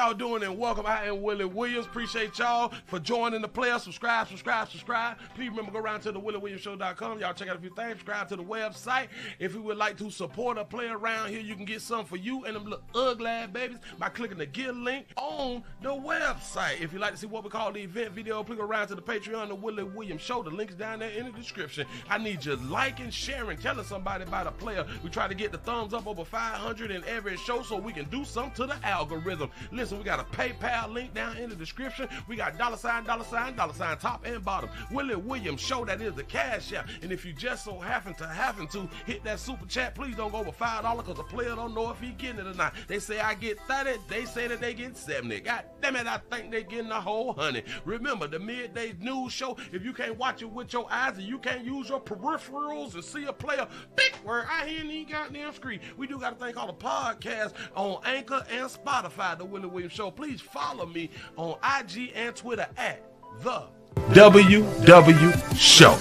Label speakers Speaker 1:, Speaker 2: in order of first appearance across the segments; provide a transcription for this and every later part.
Speaker 1: y'all doing? And welcome. I am Willie Williams. Appreciate y'all for joining the player. Subscribe. Please remember, go around to the WillieWilliamsShow.com. Y'all check out a few things. Subscribe to the website. If you would like to support a player around here, you can get something for you and them little ugly ass babies by clicking the Get link on the website. If you'd like to see what we call the event video, please go around to the Patreon, the Willie Williams Show. The link's down there in the description. I need you liking, sharing, telling somebody about a player. We try to get the thumbs up over 500 in every show so we can do something to the algorithm. Listen, we got a PayPal link down in the description. We got $, top and bottom. Willie Williams Show, that is the cash app. And if you just so happen to hit that super chat, please don't go over $5 because the player don't know if he getting it or not. They say I get 30, they say that they get 70. God damn it, I think they getting the whole 100. Remember, the midday news show, if you can't watch it with your eyes and you can't use your peripherals and see a player, big word, I hear any goddamn screen. We do got a thing called a podcast on Anchor and Spotify, the Willie Williams Show. Please follow me on IG and Twitter at the WW Show.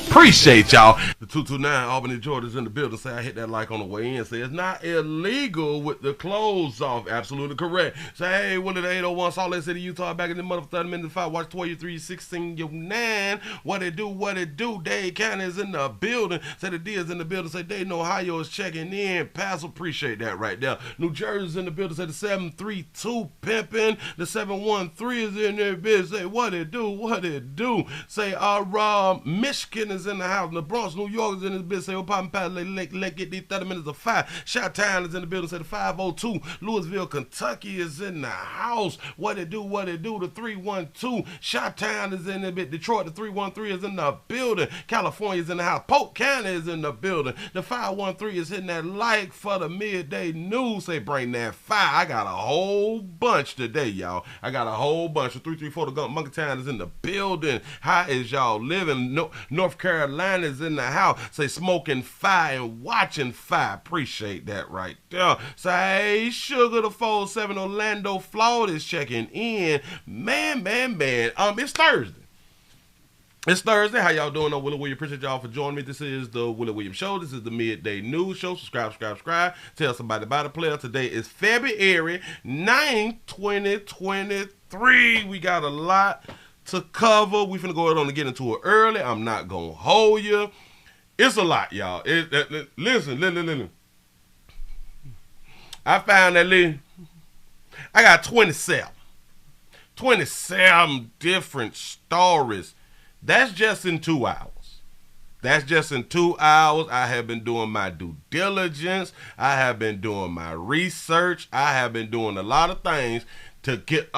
Speaker 1: Appreciate y'all. The 229 Albany Georgia's in the building. Say I hit that like on the way in. Say it's not illegal with the clothes off. Absolutely correct. Say hey, Willie the 801 Salt Lake City, Utah, back in the mother 30 minutes 5. Watch 23, 16, 9. What it do? Dade County is in the building. Say the D is in the building. Say Dayton, Ohio is checking in. Pass, appreciate that right there. New Jersey's in the building. Say the 732 pimping. The 713 is in there. Bitch. Say what it do? Say Michigan is in the house. The Bronx, New York is in this business. Say, Pop Pat, let get these 30 minutes of 5. Chi-Town is in the building. Say the 502. Louisville, Kentucky is in the house. What it do? The 312. Chi-Town is in the bit. Detroit, the 313 is in the building. California is in the house. Polk County is in the building. The 513 is hitting that like for the midday news. Say bring that 5. I got a whole bunch today, y'all. I got a whole bunch. The 334, the Monkey Town is in the building. How is y'all living? North Carolina is in the house. Say smoking fire and watching fire. Appreciate that right there. Say Sugar the 47 Orlando, Florida is checking in. Man. It's Thursday. It's Thursday. How y'all doing? Willie Williams. Appreciate y'all for joining me. This is the Willie Williams Show. This is the midday news show. Subscribe. Tell somebody about a player. Today is February 9th, 2023. We got a lot to cover. We finna go ahead on and get into it early. I'm not gonna hold you. It's a lot, y'all. Listen. I found that I got 27 different stories. That's just in 2 hours. I have been doing my due diligence. I have been doing my research. I have been doing a lot of things to get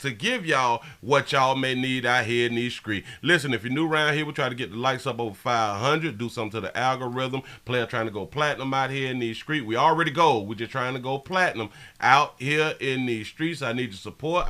Speaker 1: to give y'all what y'all may need out here in these streets. Listen, if you're new around here, we try to get the likes up over 500, do something to the algorithm. Player trying to go platinum out here in these streets. We already go. We're just trying to go platinum out here in these streets. I need your support.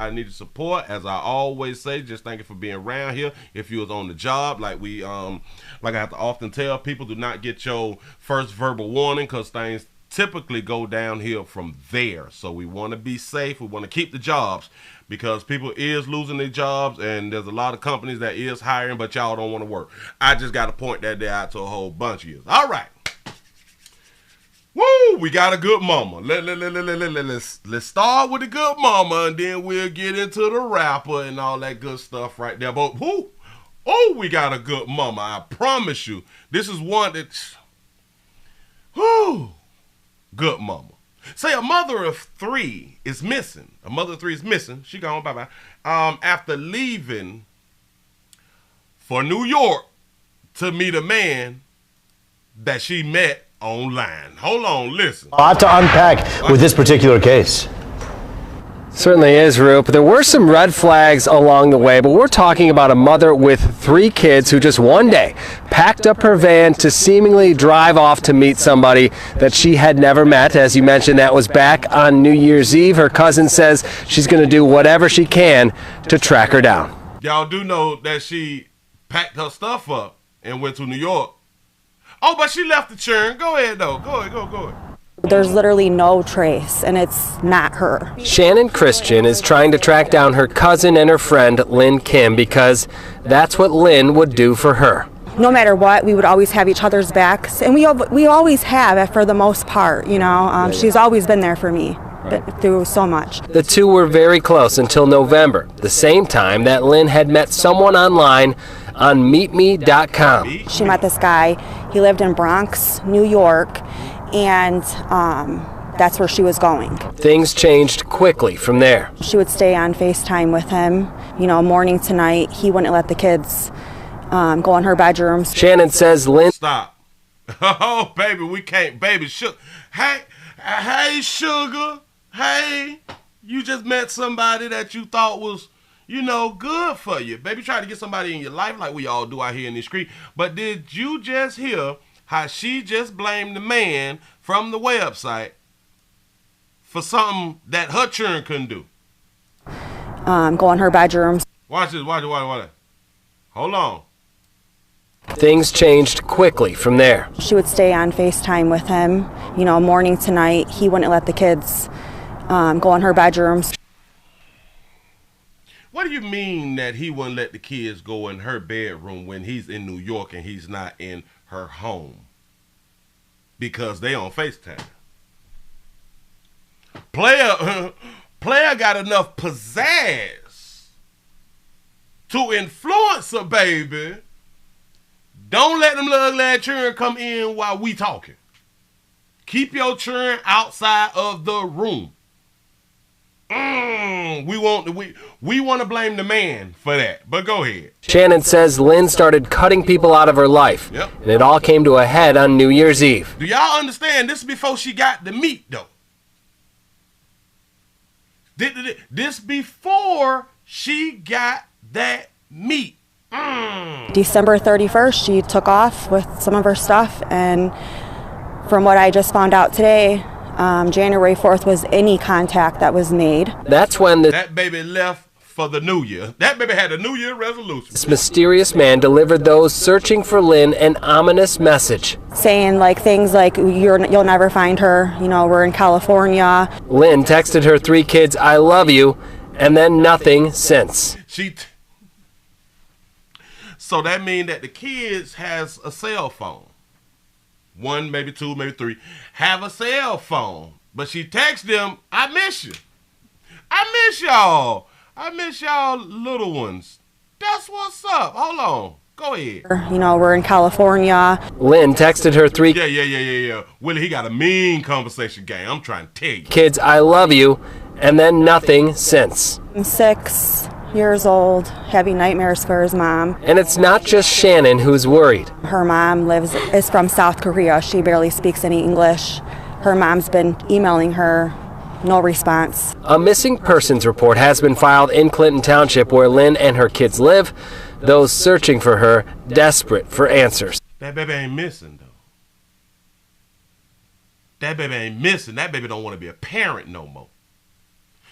Speaker 1: As I always say, just thank you for being around here. If you was on the job, like I have to often tell people, do not get your first verbal warning because things typically go downhill from there. So we want to be safe. We want to keep the jobs because people is losing their jobs and there's a lot of companies that is hiring, but y'all don't want to work. I just got to point that there out to a whole bunch of you. All right. Woo, we got a good mama. Let's start with the good mama and then we'll get into the rapper and all that good stuff right there. But we got a good mama. I promise you. This is one that's good mama. Say a mother of 3 is missing. She gone, bye-bye. After leaving for New York to meet a man that she met online. Hold on, listen.
Speaker 2: A lot to unpack with this particular case.
Speaker 3: Certainly is, Roop. There were some red flags along the way, but we're talking about a mother with 3 kids who just one day packed up her van to seemingly drive off to meet somebody that she had never met. As you mentioned, that was back on New Year's Eve. Her cousin says she's going to do whatever she can to track her down.
Speaker 1: Y'all do know that she packed her stuff up and went to New York. Oh, but she left the churn. Go ahead, though. Go ahead.
Speaker 4: There's literally no trace, and it's not her.
Speaker 3: Shannon Christian is trying to track down her cousin and her friend, Lynn Kim, because that's what Lynn would do for her.
Speaker 4: no matter what, we would always have each other's backs, and we always have for the most part. You know, she's always been there for me. Through so much.
Speaker 3: The two were very close until November, the same time that Lynn had met someone online on meetme.com.
Speaker 4: She met this guy. He lived in Bronx, New York, and that's where she was going.
Speaker 3: Things changed quickly from there.
Speaker 4: She would stay on FaceTime with him, you know, morning to night. He wouldn't let the kids go in her bedrooms.
Speaker 3: Shannon says Lynn...
Speaker 1: Stop. Oh, baby, we can't. Baby, hey, sugar. Hey, you just met somebody that you thought was, you know, good for you. Baby, try to get somebody in your life like we all do out here in the street. But did you just hear how she just blamed the man from the website for something that her children couldn't do?
Speaker 4: Go in her bedrooms.
Speaker 1: Watch this, watch it. Hold on.
Speaker 3: Things changed quickly from there.
Speaker 4: She would stay on FaceTime with him, you know, morning to night. He wouldn't let the kids go in her bedrooms.
Speaker 1: What do you mean that he wouldn't let the kids go in her bedroom when he's in New York and he's not in her home? Because they on FaceTime. Player got enough pizzazz to influence her, baby. Don't let them little ugly children come in while we talking. Keep your children outside of the room. We want to blame the man for that, but go ahead.
Speaker 3: Shannon says Lynn started cutting people out of her life, and it all came to a head on New Year's Eve.
Speaker 1: Do y'all understand? This is before she got the meat, though. This before she got that meat.
Speaker 4: December 31st, she took off with some of her stuff, and from what I just found out today, January 4th was any contact that was made.
Speaker 3: That's when
Speaker 1: that baby left for the new year. That baby had a New Year resolution.
Speaker 3: This mysterious man delivered those searching for Lynn an ominous message.
Speaker 4: Saying like things like, you'll never find her, you know, we're in California.
Speaker 3: Lynn texted her 3 kids, "I love you," and then nothing since.
Speaker 1: So that means that the kids has a cell phone. 1, maybe 2, maybe 3, have a cell phone. But she texts them, "I miss you. I miss y'all. I miss y'all little ones." That's what's up. Hold on. Go ahead.
Speaker 4: You know, we're in California.
Speaker 3: Lynn texted her 3
Speaker 1: Yeah. Willie, he got a mean conversation game. I'm trying to tell you.
Speaker 3: kids, "I love you," and then nothing since.
Speaker 4: I'm 6 years old, having nightmares for his mom.
Speaker 3: And it's not just Shannon who's worried.
Speaker 4: Her mom is from South Korea. She barely speaks any English. Her mom's been emailing her, no response.
Speaker 3: A missing persons report has been filed in Clinton Township where Lynn and her kids live, those searching for her desperate for answers.
Speaker 1: That baby ain't missing, though. That baby ain't missing. That baby don't want to be a parent no more.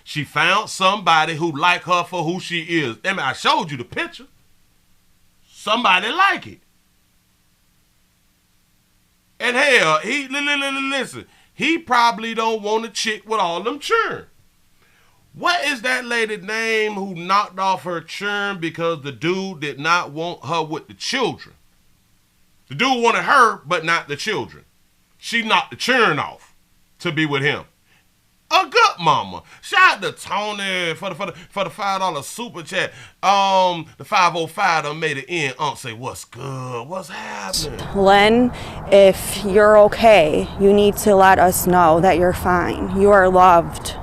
Speaker 1: She found somebody who like her for who she is. I mean, I showed you the picture. Somebody like it. And hell, listen, he probably don't want a chick with all them churn. What is that lady's name who knocked off her churn because the dude did not want her with the children? The dude wanted her, but not the children. She knocked the churn off to be with him. A good mama. Shout out to Tony for the $5 super chat. The 505 done made it in. Say what's good, what's happening.
Speaker 4: Lynn, if you're okay, you need to let us know that you're fine. You are loved.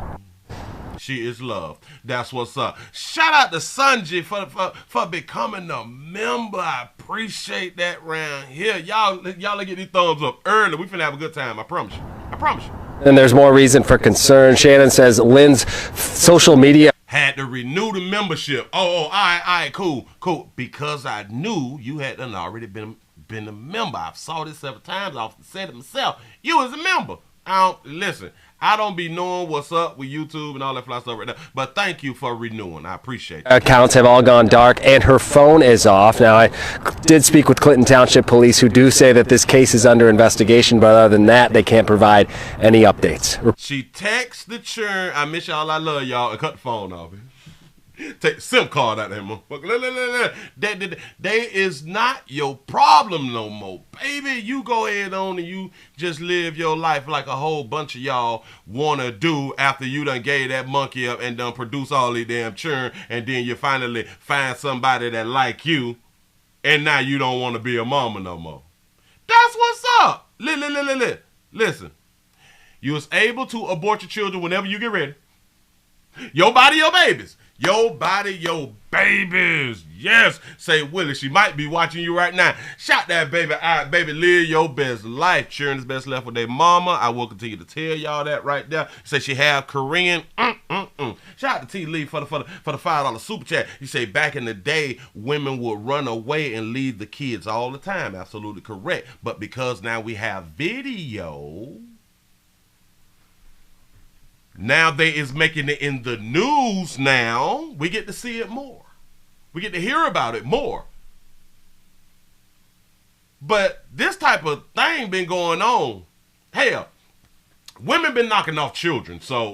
Speaker 1: She is loved. That's what's up. Shout out to Sanjay for becoming a member. I appreciate that round here. Y'all get these thumbs up early. We finna have a good time. I promise you. I promise you.
Speaker 3: Then there's more reason for concern. Shannon says Lynn's social media
Speaker 1: had to renew the membership. All right, cool. Because I knew you had already been a member. I've saw this several times. I've said it myself. You was a member. I don't be knowing what's up with YouTube and all that fly stuff right now. But thank you for renewing. I appreciate it.
Speaker 3: Accounts have all gone dark and her phone is off. Now, I did speak with Clinton Township Police who do say that this case is under investigation, but other than that, they can't provide any updates.
Speaker 1: She texts the churn, "I miss y'all, I love y'all," and cut the phone off. Take the SIM card out of that motherfucker. That is not your problem no more. Baby, you go ahead on and you just live your life like a whole bunch of y'all want to do after you done gave that monkey up and done produce all these damn churn, and then you finally find somebody that like you, and now you don't want to be a mama no more. That's what's up. Listen, you was able to abort your children whenever you get ready. Your body, your babies. Your body, your babies. Yes. Say, Willie, she might be watching you right now. Shout that baby out. Baby, live your best life. Children is best left with their mama. I will continue to tell y'all that right there. Say she have Korean. Shout out to T. Lee for the $5 super chat. You say back in the day, women would run away and leave the kids all the time. Absolutely correct. But because now we have video, now they is making it in the news now. We get to see it more. We get to hear about it more. But this type of thing been going on. Hell, women been knocking off children, so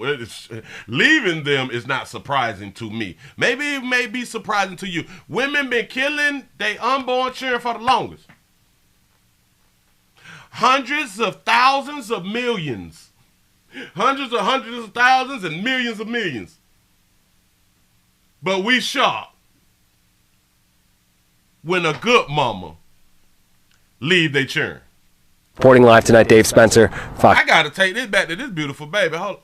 Speaker 1: leaving them is not surprising to me. Maybe it may be surprising to you. Women been killing their unborn children for the longest. Hundreds of thousands of millions. Hundreds of thousands and millions of millions. But we shocked when a good mama leave their children.
Speaker 3: Reporting live tonight, Dave Spencer.
Speaker 1: I gotta take this back to this beautiful baby. Hold on.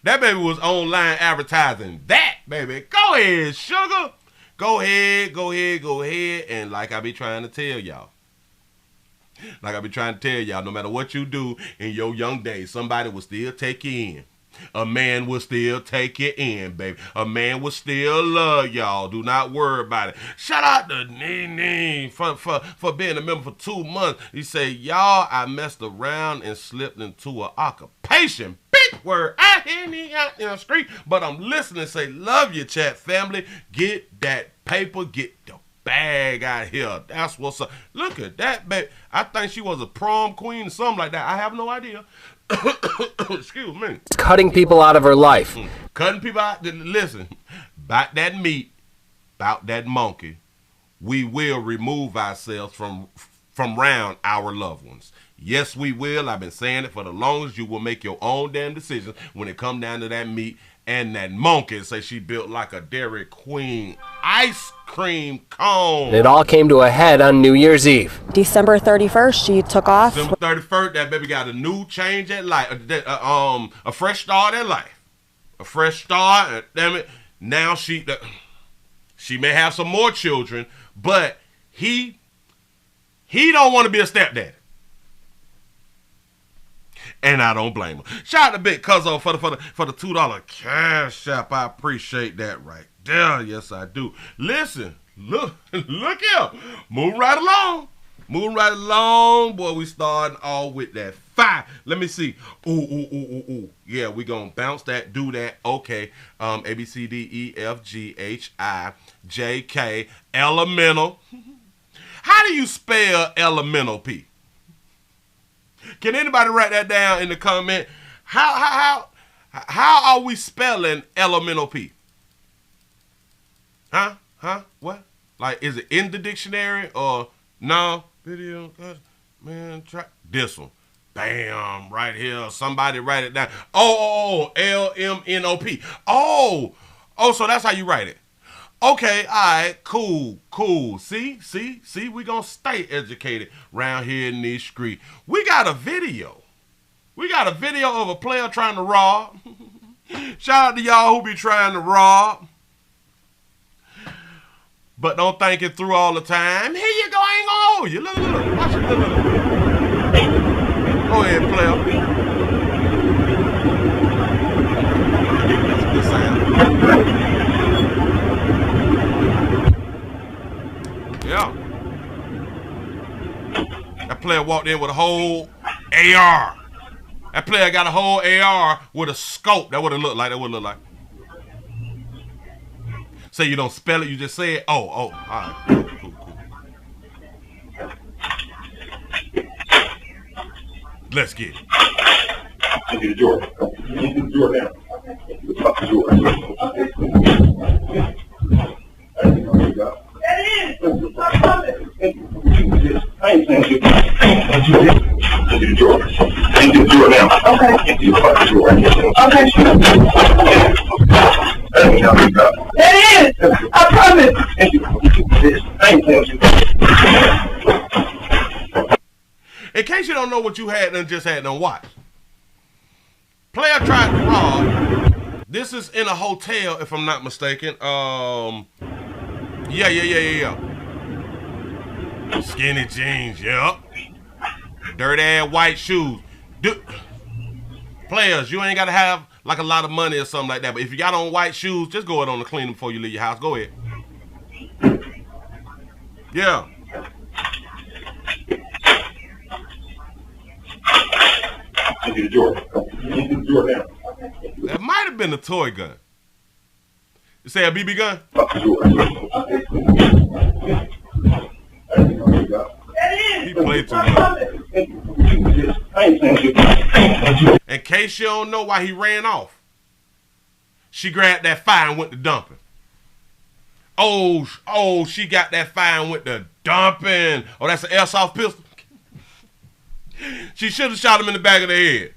Speaker 1: That baby was online advertising that, baby. Go ahead, sugar. Go ahead. And like I be trying to tell y'all. No matter what you do in your young days, somebody will still take you in. A man will still take you in, baby. A man will still love y'all. Do not worry about it. Shout out to Nene for being a member for 2 months. He say, y'all, I messed around and slipped into an occupation. Big word. I hear me out in the street, but I'm listening. Say, love you, chat family. Get that paper. Get the bag out here. That's what's up. Look at that, baby. I think she was a prom queen or something like that. I have no idea. Excuse me.
Speaker 3: Cutting people out of her life.
Speaker 1: Cutting people out. Listen, about that meat, about that monkey, we will remove ourselves from around our loved ones. Yes, we will. I've been saying it for the longest. You will make your own damn decisions when it come down to that meat and that monkey. Say she built like a Dairy Queen ice cream cone.
Speaker 3: It all came to a head on New Year's Eve.
Speaker 4: December 31st, she took off.
Speaker 1: December 31st, that baby got a new change at life, a fresh start at life. A fresh start, damn it. Now she may have some more children, but he don't want to be a stepdaddy. And I don't blame him. Shout out to Big Cuzzo for the $2 cash app. I appreciate that right there. Yes, I do. Listen, look here. Moving right along. Boy, we starting all with that fire. Let me see. Ooh. Yeah, we gonna bounce that, do that. Okay. A, B, C, D, E, F, G, H, I, J, K, elemental. How do you spell elemental, P? Can anybody write that down in the comment? How are we spelling elemental P? Huh? What? Like, is it in the dictionary or no? Video, man, try this one. Bam, right here. Somebody write it down. LMNOP. Oh, so that's how you write it. Okay, all right, cool. See, we gonna stay educated around here in these streets. We got a video. Of a player trying to rob. Shout out to y'all who be trying to rob, but don't think it through all the time. Here you go, I ain't gonna hold you. Look. Watch it, look. Go ahead, player. That's a good sound. Yeah. That player walked in with a whole AR. That player got a whole AR with a scope. That would have looked like. Say you don't spell it, you just say it. Oh, all right. Cool. Let's get it.
Speaker 5: I need a door. You need the door now. The top door. I ain't saying you. Empty the drawer. Empty the drawer now. Okay. Empty the fucking drawer. Okay. That is. I promise. I ain't saying you.
Speaker 1: In case you don't know what you had and just had done watch. Player tried to rob. This is in a hotel, if I'm not mistaken. Yeah. Skinny jeans, yep. Dirty ass white shoes. Players, you ain't gotta have like a lot of money or something like that. But if you got on white shoes, just go ahead on to clean them before you leave your house. Go ahead. Yeah.
Speaker 5: Empty the drawer. Empty the drawer now.
Speaker 1: That might have been a toy gun. You say a BB gun? He played too much. In case you don't know why he ran off, she grabbed that fire and went to dumping. Oh, she got that fire and went to dumping. Oh, that's an airsoft pistol? She should have shot him in the back of the head.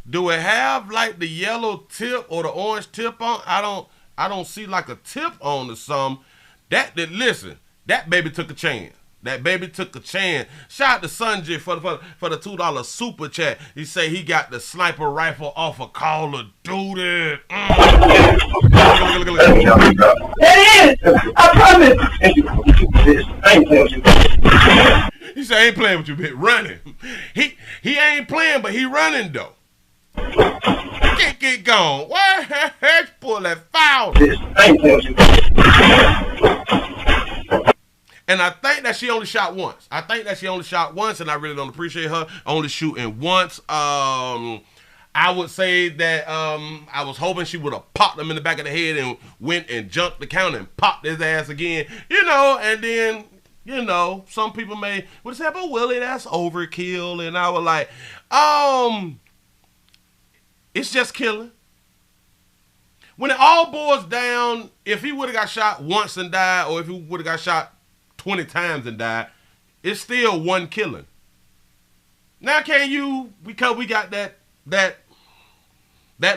Speaker 1: Do it have like the yellow tip or the orange tip on? I don't see like a tip on or something. Listen, that baby took a chance. That baby took a chance. Shout out to Sanjay for the $2 super chat. He say he got the sniper rifle off of Call of Duty. Look.
Speaker 5: That is. I promise. I ain't playing with you.
Speaker 1: He said I ain't playing with you, bitch. Running. He ain't playing, but he running though. Get gone. Where? Pull that foul.
Speaker 5: I ain't playing with you.
Speaker 1: And I think that she only shot once. And I really don't appreciate her only shooting once. I would say that I was hoping she would have popped him in the back of the head and went and jumped the counter and popped his ass again. And then, some people would say, but Willie, that's overkill. And I was like, it's just killing. When it all boils down, if he would have got shot once and died, or if he would have got shot 20 times and died, it's still one killing. Now because we got that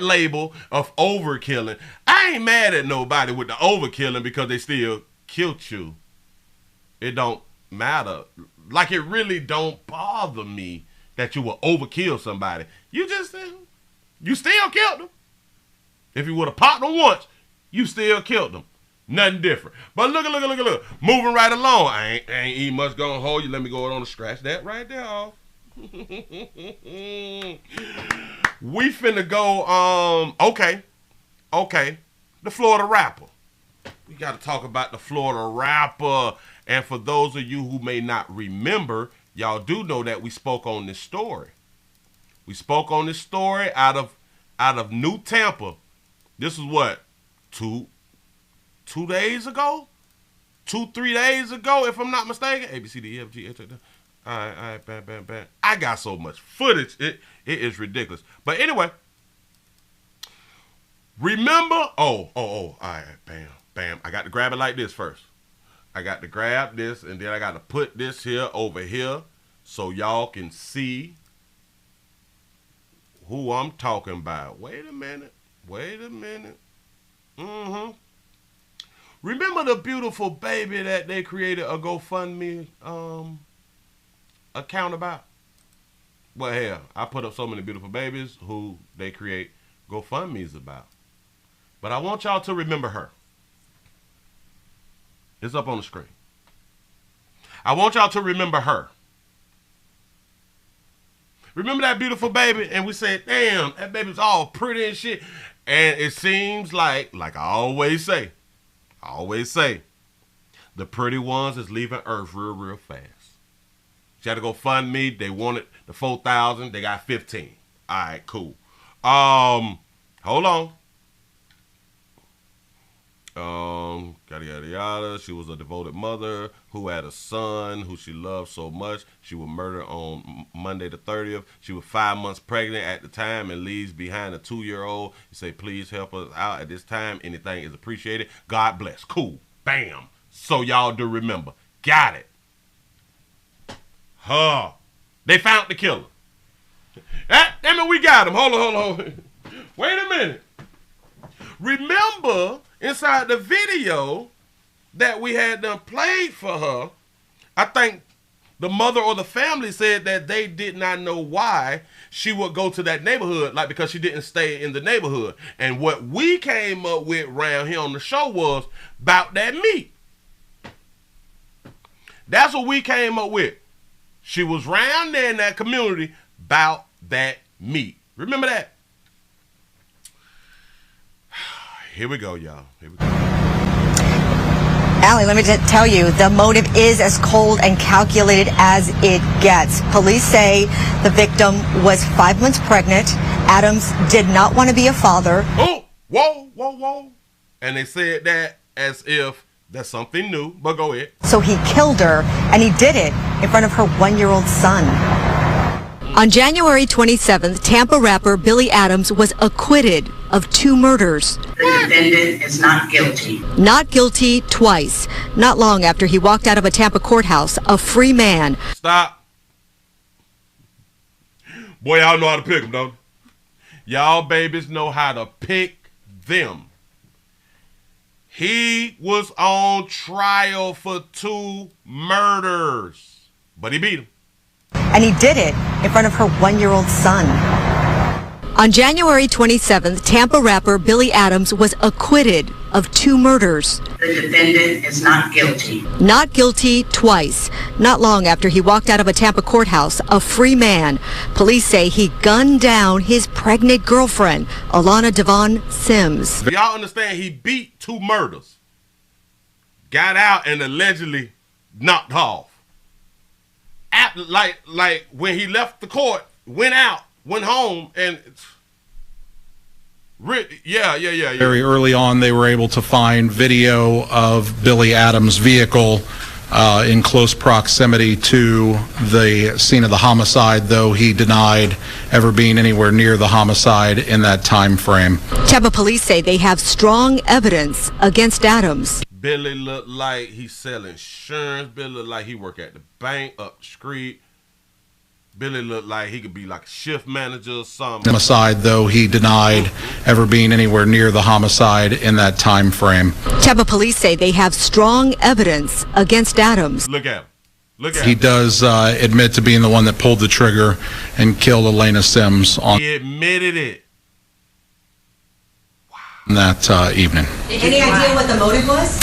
Speaker 1: label of overkilling, I ain't mad at nobody with the overkilling because they still killed you. It don't matter. Like, it really don't bother me that you will overkill somebody. You still killed them. If you would have popped them once, you still killed them. Nothing different. But look. Moving right along. I ain't even much gonna hold you. Let me go on and scratch that right there off. We finna go, okay. The Florida rapper. We gotta talk about the Florida rapper. And for those of you who may not remember, y'all do know that we spoke on this story. We spoke on this story out of New Tampa. This was what? 2 days ago? 3 days ago, if I'm not mistaken. A, B, C, D, E, F, G, H, I, D. All right, bam. I got so much footage. It is ridiculous. But anyway, remember? All right, bam. I got to grab it like this first. I got to grab this, and then I got to put this here over here so y'all can see who I'm talking about. Wait a minute. Remember the beautiful baby that they created a GoFundMe account about? Well, hell, I put up so many beautiful babies who they create GoFundMes about. But I want y'all to remember her. It's up on the screen. I want y'all to remember her. Remember that beautiful baby? And we said, damn, that baby's all pretty and shit. And it seems like I always say, the pretty ones is leaving Earth real fast. She had to go fund me. They wanted the 4,000. They got 15. All right, cool. Hold on. Yada, yada, yada. She was a devoted mother who had a son who she loved so much. She was murdered on Monday the 30th. She was 5 months pregnant at the time and leaves behind a 2-year-old. You say, please help us out at this time. Anything is appreciated. God bless. Cool. Bam. So y'all do remember. Got it. Huh. They found the killer. Damn it, we got him. Hold on. Wait a minute. Remember, inside the video that we had done played for her, I think the mother or the family said that they did not know why she would go to that neighborhood, like because she didn't stay in the neighborhood. And what we came up with around here on the show was about that meat. That's what we came up with. She was round there in that community about that meat. Remember that? Here we go, y'all. Here we go.
Speaker 6: Allie, let me just tell you, the motive is as cold and calculated as it gets. Police say the victim was 5 months pregnant. Adams did not want to be a father.
Speaker 1: Oh, whoa. And they said that as if that's something new, but go ahead.
Speaker 6: So he killed her, and he did it in front of her 1-year-old son. On January 27th, Tampa rapper Billy Adams was acquitted of 2 murders.
Speaker 7: The defendant is not guilty.
Speaker 6: Not guilty twice. Not long after he walked out of a Tampa courthouse, a free man.
Speaker 1: Stop. Boy, y'all know how to pick them, don't you? Y'all babies know how to pick them. He was on trial for 2 murders, but he beat him.
Speaker 6: And he did it in front of her 1-year-old son. On January 27th, Tampa rapper Billy Adams was acquitted of 2 murders.
Speaker 7: The defendant is not guilty.
Speaker 6: Not guilty twice. Not long after he walked out of a Tampa courthouse, a free man. Police say he gunned down his pregnant girlfriend, Alana Devon Sims.
Speaker 1: Y'all understand he beat 2 murders, got out and allegedly knocked off. Like when he left the court, went out, went home, and yeah.
Speaker 8: Very early on, they were able to find video of Billy Adams' vehicle in close proximity to the scene of the homicide, though he denied ever being anywhere near the homicide in that time frame.
Speaker 6: Tampa police say they have strong evidence against Adams.
Speaker 1: Billy looked like he's selling insurance. Billy looked like he work at the bank up the street. Billy looked like he could be like a shift manager or something.
Speaker 8: Homicide, though he denied ever being anywhere near the homicide in that time frame.
Speaker 6: Tampa police say they have strong evidence against Adams.
Speaker 1: Look at him. Look at
Speaker 8: He
Speaker 1: him.
Speaker 8: does admit to being the one that pulled the trigger and killed Elena Sims on
Speaker 1: He admitted it.
Speaker 8: that evening.
Speaker 6: Any idea what the motive was?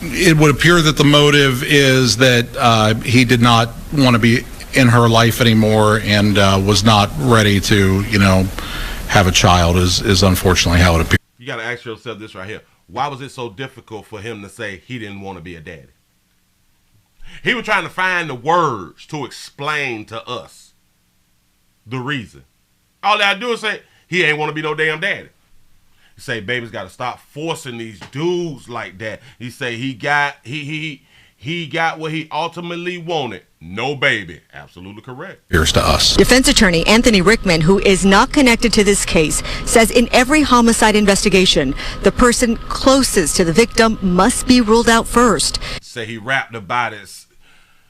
Speaker 8: It would appear that the motive is that he did not want to be in her life anymore and was not ready to, have a child is unfortunately how it appears.
Speaker 1: You got to ask yourself this right here. Why was it so difficult for him to say he didn't want to be a daddy? He was trying to find the words to explain to us the reason. All they had to do is say, he ain't want to be no damn daddy. He say, baby's got to stop forcing these dudes like that. He say he got what he ultimately wanted. No baby. Absolutely correct.
Speaker 8: Here's to us.
Speaker 6: Defense attorney Anthony Rickman, who is not connected to this case, says in every homicide investigation, the person closest to the victim must be ruled out first.
Speaker 1: Say he rapped about it.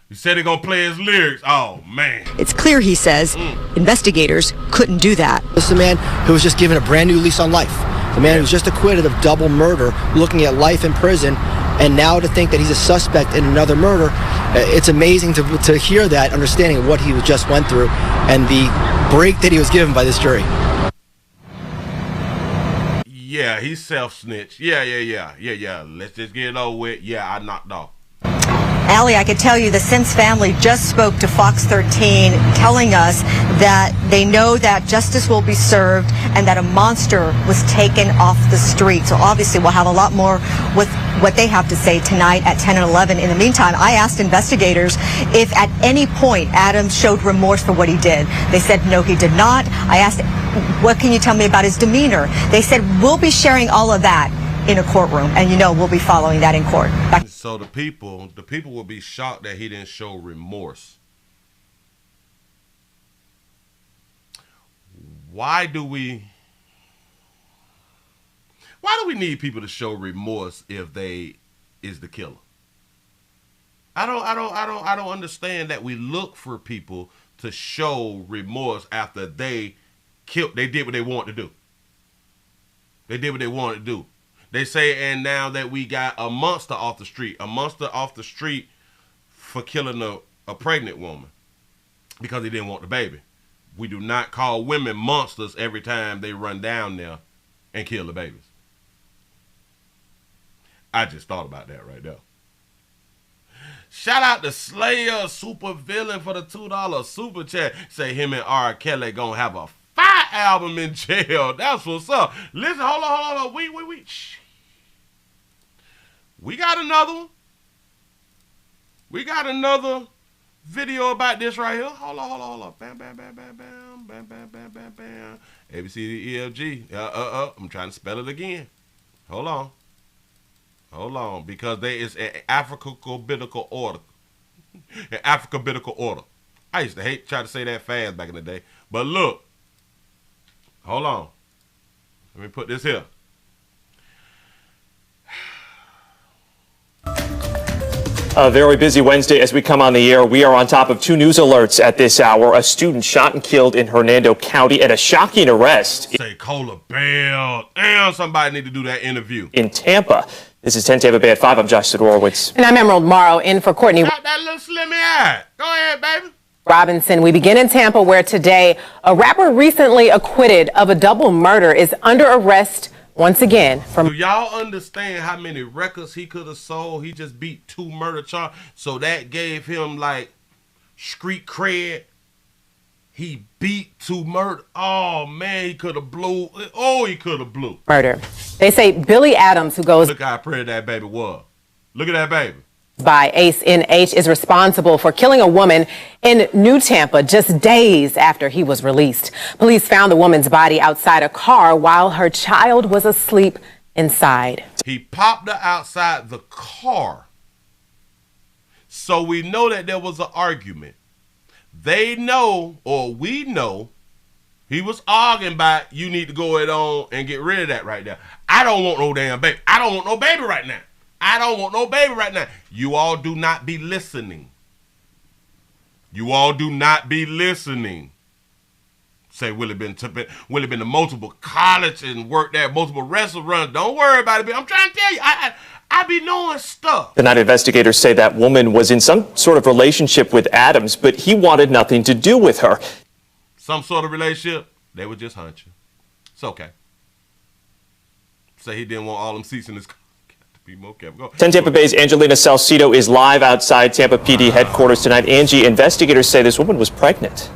Speaker 1: He said he gonna play his lyrics. Oh, man.
Speaker 6: It's clear, he says, investigators couldn't do that.
Speaker 9: This is a man who was just given a brand new lease on life. The man who was just acquitted of double murder, looking at life in prison, and now to think that he's a suspect in another murder, it's amazing to hear that, understanding what he just went through and the break that he was given by this jury.
Speaker 1: Yeah, he's self-snitched. Yeah. Let's just get it over with. Yeah, I knocked off.
Speaker 6: Allie, I could tell you the Sims family just spoke to Fox 13 telling us that they know that justice will be served and that a monster was taken off the street. So obviously we'll have a lot more with what they have to say tonight at 10 and 11. In the meantime, I asked investigators if at any point Adams showed remorse for what he did. They said no, he did not. I asked, what can you tell me about his demeanor? They said, we'll be sharing all of that in a courtroom. And we'll be following that in court.
Speaker 1: So the people will be shocked that he didn't show remorse. Why do we need people to show remorse if they is the killer? I don't understand that we look for people to show remorse after they did what they wanted to do. They did what they wanted to do. They say, and now that we got a monster off the street for killing a pregnant woman because he didn't want the baby. We do not call women monsters every time they run down there and kill the babies. I just thought about that right there. Shout out to Slayer, super villain, for the $2 super chat. Say him and R. Kelly gonna have a fire album in jail. That's what's up. Listen, hold on. Wait. Shh. We got another one. We got another video about this right here. Hold on. Bam. A, B, C, D, E, F, G. I'm trying to spell it again. Hold on, because there is an alphabetical order. An alphabetical order. I used to try to say that fast back in the day. But look. Hold on. Let me put this here.
Speaker 10: A very busy Wednesday as we come on the air. We are on top of 2 news alerts at this hour. A student shot and killed in Hernando County and a shocking arrest.
Speaker 1: Say Cola Bell. Damn, somebody need to do that interview.
Speaker 10: In Tampa. This is 10 Tampa Bay at 5. I'm Josh Sidorowitz.
Speaker 11: And I'm Emerald Morrow in for Courtney.
Speaker 1: That little slimmy eye. Go ahead, baby.
Speaker 11: Robinson. We begin in Tampa, where today a rapper recently acquitted of a double murder is under arrest once again.
Speaker 1: Do y'all understand how many records he could have sold? He just beat 2 murder charges, so that gave him like street cred. He beat 2 murder. Oh man, he could have blew. Oh, he could have blew.
Speaker 11: Murder. They say Billy Adams, who goes
Speaker 1: Look how pretty that baby was. Look at that baby.
Speaker 11: by Ace NH, is responsible for killing a woman in New Tampa just days after he was released. Police found the woman's body outside a car while her child was asleep inside.
Speaker 1: He popped her outside the car. So we know that there was an argument. They know, or we know, he was arguing about, you need to go it on and get rid of that right there. I don't want no damn baby. I don't want no baby right now. I don't want no baby right now. You all do not be listening. You all do not be listening. Say Willie been to multiple colleges and worked at multiple restaurants. Don't worry about it. I'm trying to tell you, I be knowing stuff.
Speaker 10: The night investigators say that woman was in some sort of relationship with Adams, but he wanted nothing to do with her.
Speaker 1: Some sort of relationship? They would just hunt you. It's okay. Say he didn't want all them seats in his car. Be more careful.
Speaker 10: 10 Tampa Bay's Angelina Salcido is live outside Tampa PD headquarters tonight. Angie, investigators say this woman was pregnant.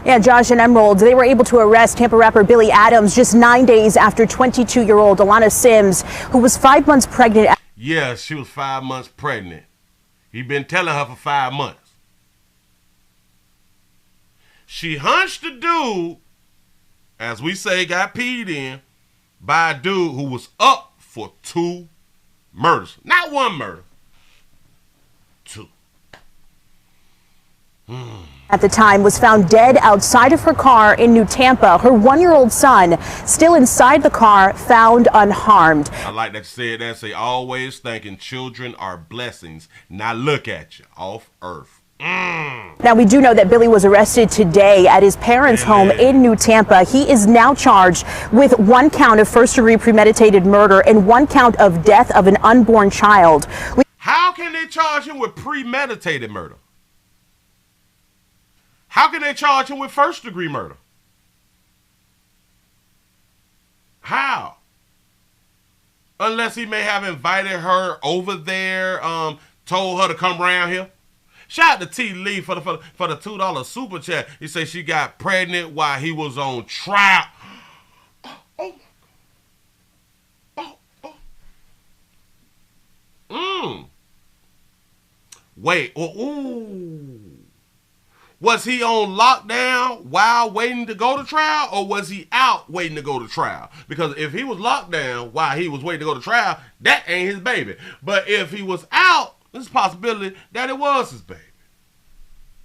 Speaker 12: Yeah, Josh and Emerald, they were able to arrest Tampa rapper Billy Adams just 9 days after 22-year-old Alana Sims, who was 5 months pregnant.
Speaker 1: Yeah, she was 5 months pregnant. He'd been telling her for 5 months. She hunched the dude, as we say, got peed in, by a dude who was up for 2 murders. Not 1 murder. 2.
Speaker 12: At the time, was found dead outside of her car in New Tampa. Her 1-year-old son, still inside the car, found unharmed.
Speaker 1: I like that you said that. Say, always thinking children are blessings. Now look at you, off earth.
Speaker 12: Now, we do know that Billy was arrested today at his parents' home in New Tampa. He is now charged with 1 count of first-degree premeditated murder and 1 count of death of an unborn child.
Speaker 1: How can they charge him with premeditated murder? How can they charge him with first-degree murder? How? Unless he may have invited her over there, told her to come around here. Shout out to T. Lee for the $2 super chat. He said she got pregnant while he was on trial. Wait. Was he on lockdown while waiting to go to trial, or was he out waiting to go to trial? Because if he was locked down while he was waiting to go to trial, that ain't his baby. But if he was out, there's a possibility that it was his baby.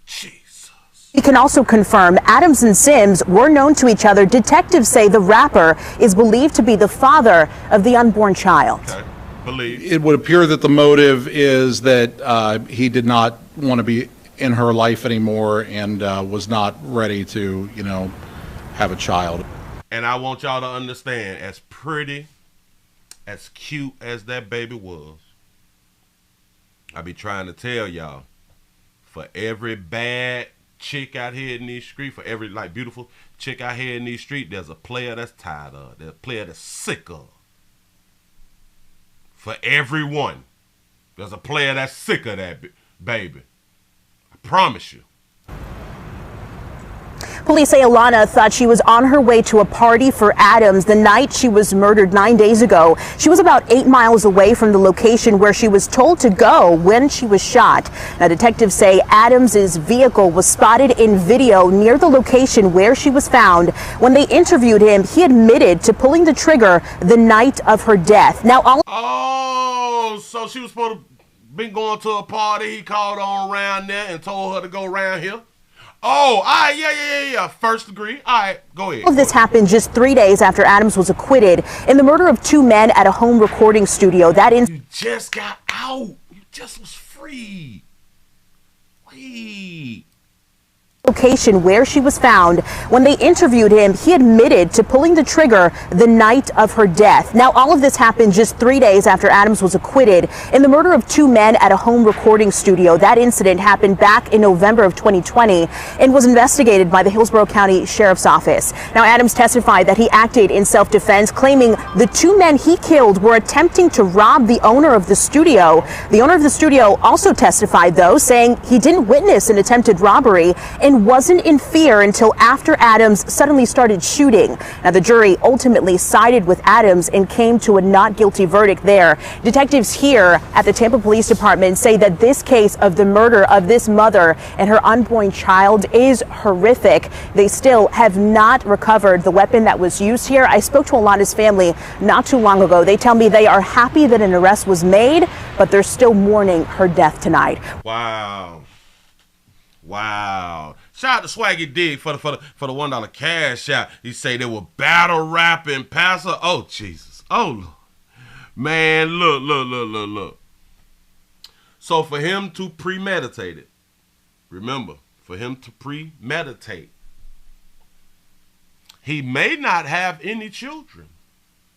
Speaker 1: Jesus.
Speaker 12: He can also confirm Adams and Sims were known to each other. Detectives say the rapper is believed to be the father of the unborn child.
Speaker 1: Okay. Believe.
Speaker 8: It would appear that the motive is that he did not want to be in her life anymore and was not ready to, have a child.
Speaker 1: And I want y'all to understand, as pretty, as cute as that baby was, I be trying to tell y'all, for every bad chick out here in these streets, for every beautiful chick out here in these streets, there's a player that's tired of, there's a player that's sick of. For everyone, there's a player that's sick of that baby. Promise you.
Speaker 12: Police say Alana thought she was on her way to a party for Adams the night she was murdered 9 days ago. She was about 8 miles away from the location where she was told to go when she was shot. Now, detectives say Adams's vehicle was spotted in video near the location where she was found. When they interviewed him, he admitted to pulling the trigger the night of her death. Now,
Speaker 1: so she was supposed to been going to a party. He called on around there and told her to go around here. Oh, all right, yeah. First degree. All right, go ahead.
Speaker 12: All of this happened just 3 days after Adams was acquitted in the murder of 2 men at a home recording studio.
Speaker 1: You just got out. You just was free. Wait.
Speaker 12: Location where she was found. When they interviewed him, he admitted to pulling the trigger the night of her death. Now, all of this happened just 3 days after Adams was acquitted in the murder of 2 men at a home recording studio. That incident happened back in November of 2020 and was investigated by the Hillsborough County Sheriff's Office. Now, Adams testified that he acted in self-defense, claiming the 2 men he killed were attempting to rob the owner of the studio. The owner of the studio also testified, though, saying he didn't witness an attempted robbery and wasn't in fear until after Adams suddenly started shooting. Now, the jury ultimately sided with Adams and came to a not guilty verdict there. Detectives here at the Tampa Police Department say that this case of the murder of this mother and her unborn child is horrific. They still have not recovered the weapon that was used here. I spoke to Alana's family not too long ago. They tell me they are happy that an arrest was made, but they're still mourning her death tonight.
Speaker 1: Wow. Shout out to Swaggy Dig for the $1 cash out. He say they were battle rapping passer. Oh, Jesus. Oh, Lord. Man, look. So for him to premeditate it, remember, for him to premeditate, he may not have any children.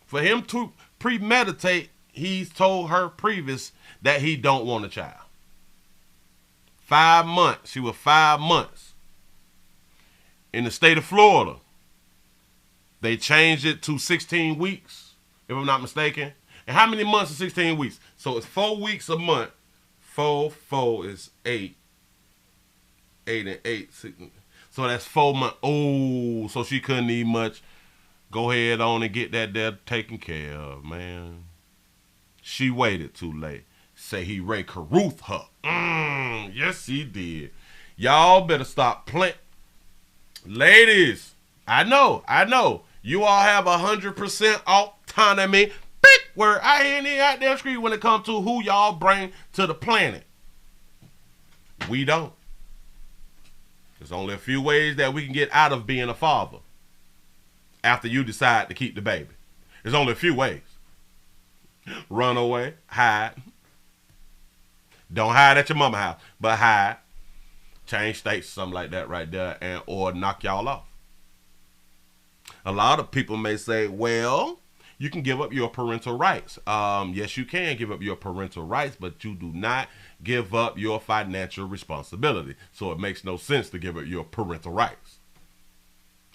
Speaker 1: For him to premeditate, he's told her previous that he don't want a child. 5 months. She was 5 months. In the state of Florida, they changed it to 16 weeks, if I'm not mistaken. And how many months is 16 weeks? So it's 4 weeks a month. 4 is 8. 8 and 8. 6. So that's 4 months. Oh, so she couldn't eat much. Go ahead on and get that there taken care of, man. She waited too late. Say he Ray Caruth her. Yes, he did. Y'all better stop playing. Ladies, I know. You all have 100% autonomy. Big word. I hear any out there street when it comes to who y'all bring to the planet. We don't. There's only a few ways that we can get out of being a father after you decide to keep the baby. There's only a few ways. Run away, hide. Don't hide at your mama house, but hide. Change states, something like that right there, and or knock y'all off. A lot of people may say, well, you can give up your parental rights. Yes, you can give up your parental rights, but you do not give up your financial responsibility. So it makes no sense to give up your parental rights.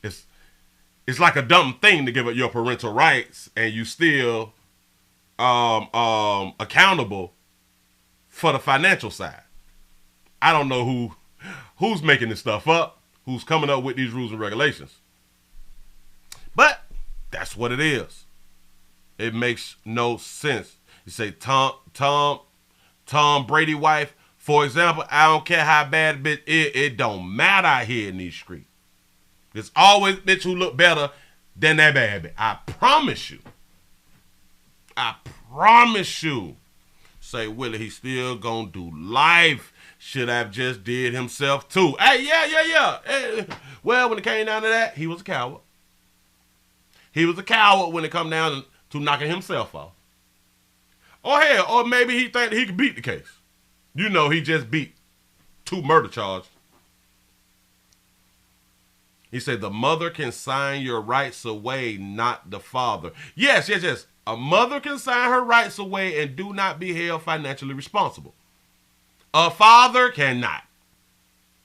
Speaker 1: It's like a dumb thing to give up your parental rights and you still accountable for the financial side. I don't know who's making this stuff up, who's coming up with these rules and regulations. But that's what it is. It makes no sense. You say Tom Brady wife For example, I don't care how bad a bitch is, it don't matter out here in these streets. There's always a bitch who look better than that bad bitch. I promise you. I promise you. Say, Willie, he still gonna do life. Should have just did himself too. Hey, yeah. Hey, well, when it came down to that, he was a coward. He was a coward when it come down to knocking himself off. Or hell, or maybe he think he could beat the case. You know, he just beat 2 murder charges. He said the mother can sign your rights away, not the father. Yes. A mother can sign her rights away and do not be held financially responsible. A father cannot.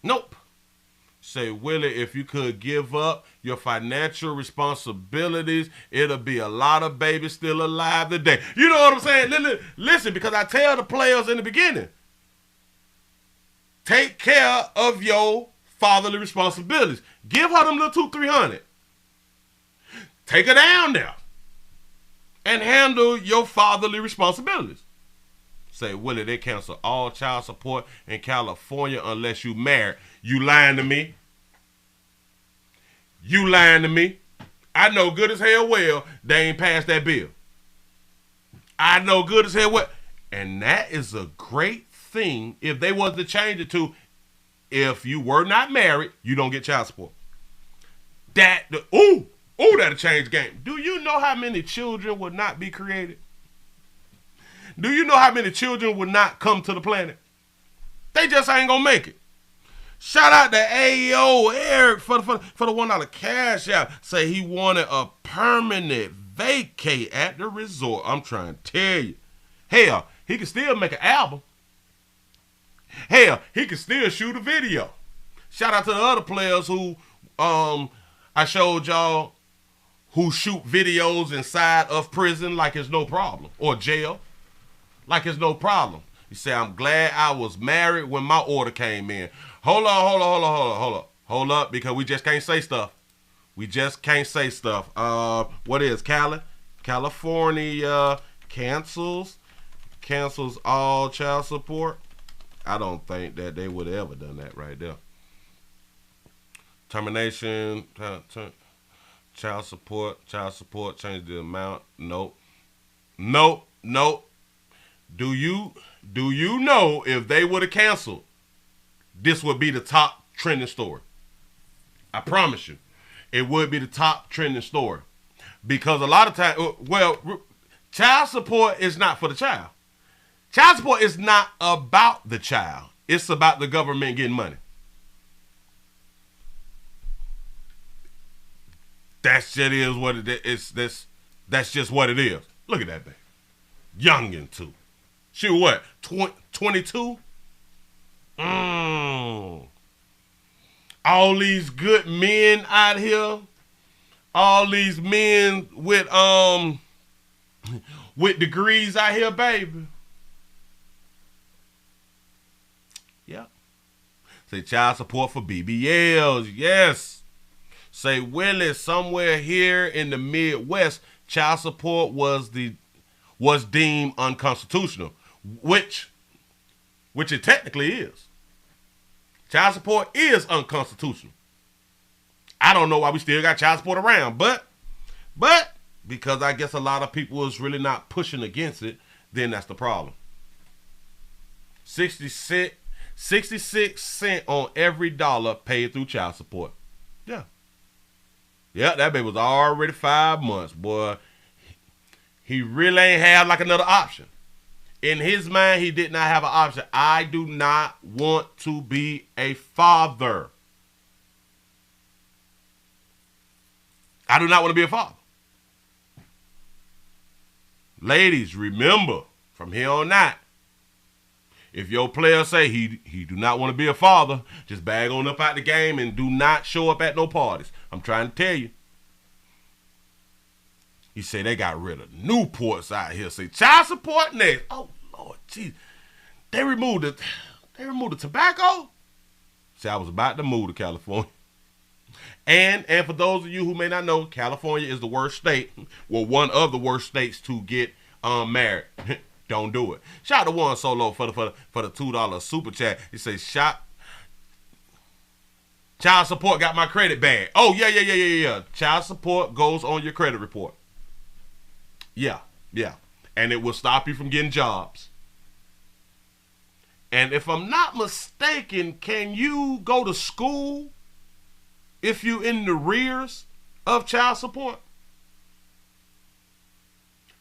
Speaker 1: Nope. Say, Willie, if you could give up your financial responsibilities, it'll be a lot of babies still alive today. You know what I'm saying? Listen, because I tell the players in the beginning, take care of your fatherly responsibilities. Give her them little 200-300. Take her down there and handle your fatherly responsibilities. Say, Willie, they cancel all child support in California unless you married. You lying to me? You lying to me? I know good as hell well they ain't passed that bill. I know good as hell well. And that is a great thing if they was to change it to, if you were not married, you don't get child support. That'll change the game. Do you know how many children would not be created? Do you know how many children would not come to the planet? They just ain't gonna make it. Shout out to AO Eric for the $1 cash out. Say he wanted a permanent vacay at the resort. I'm trying to tell you. Hell, he can still make an album. Hell, he can still shoot a video. Shout out to the other players who I showed y'all who shoot videos inside of prison like it's no problem, or jail like it's no problem. You say, I'm glad I was married when my order came in. Hold up, because we just can't say stuff. We just can't say stuff. What is California cancels all child support? I don't think that they would have ever done that right there. Termination, child support, change the amount. Nope. Do you know if they would have canceled, this would be the top trending story? I promise you, it would be the top trending story. Because a lot of times, child support is not for the child. Child support is not about the child. It's about the government getting money. That shit is what it is. That's just what it is. Look at that baby. Youngin' too. She what? 22? All these good men out here. All these men with degrees out here, baby. Yep. Say child support for BBLs. Yes. Say, Willie, somewhere here in the Midwest, child support was deemed unconstitutional, which it technically is. Child support is unconstitutional. I don't know why we still got child support around, but because I guess a lot of people is really not pushing against it, then that's the problem. 66 cents on every dollar paid through child support. Yeah. Yeah, that baby was already 5 months, boy. He really ain't have like another option. In his mind, he did not have an option. I do not want to be a father. I do not want to be a father. Ladies, remember, from here on out, if your player say he do not want to be a father, just bag on up out the game and do not show up at no parties. I'm trying to tell you. He say they got rid of Newports out here. Say child support next. Oh Lord, jeez. They removed the tobacco. See, I was about to move to California. And for those of you who may not know, California is the worst state. Well, one of the worst states to get married. Don't do it. Shout out to One Solo for the $2 super chat. He says, child support got my credit bad. Oh, yeah. Child support goes on your credit report. Yeah. And it will stop you from getting jobs. And if I'm not mistaken, can you go to school if you in the rears of child support?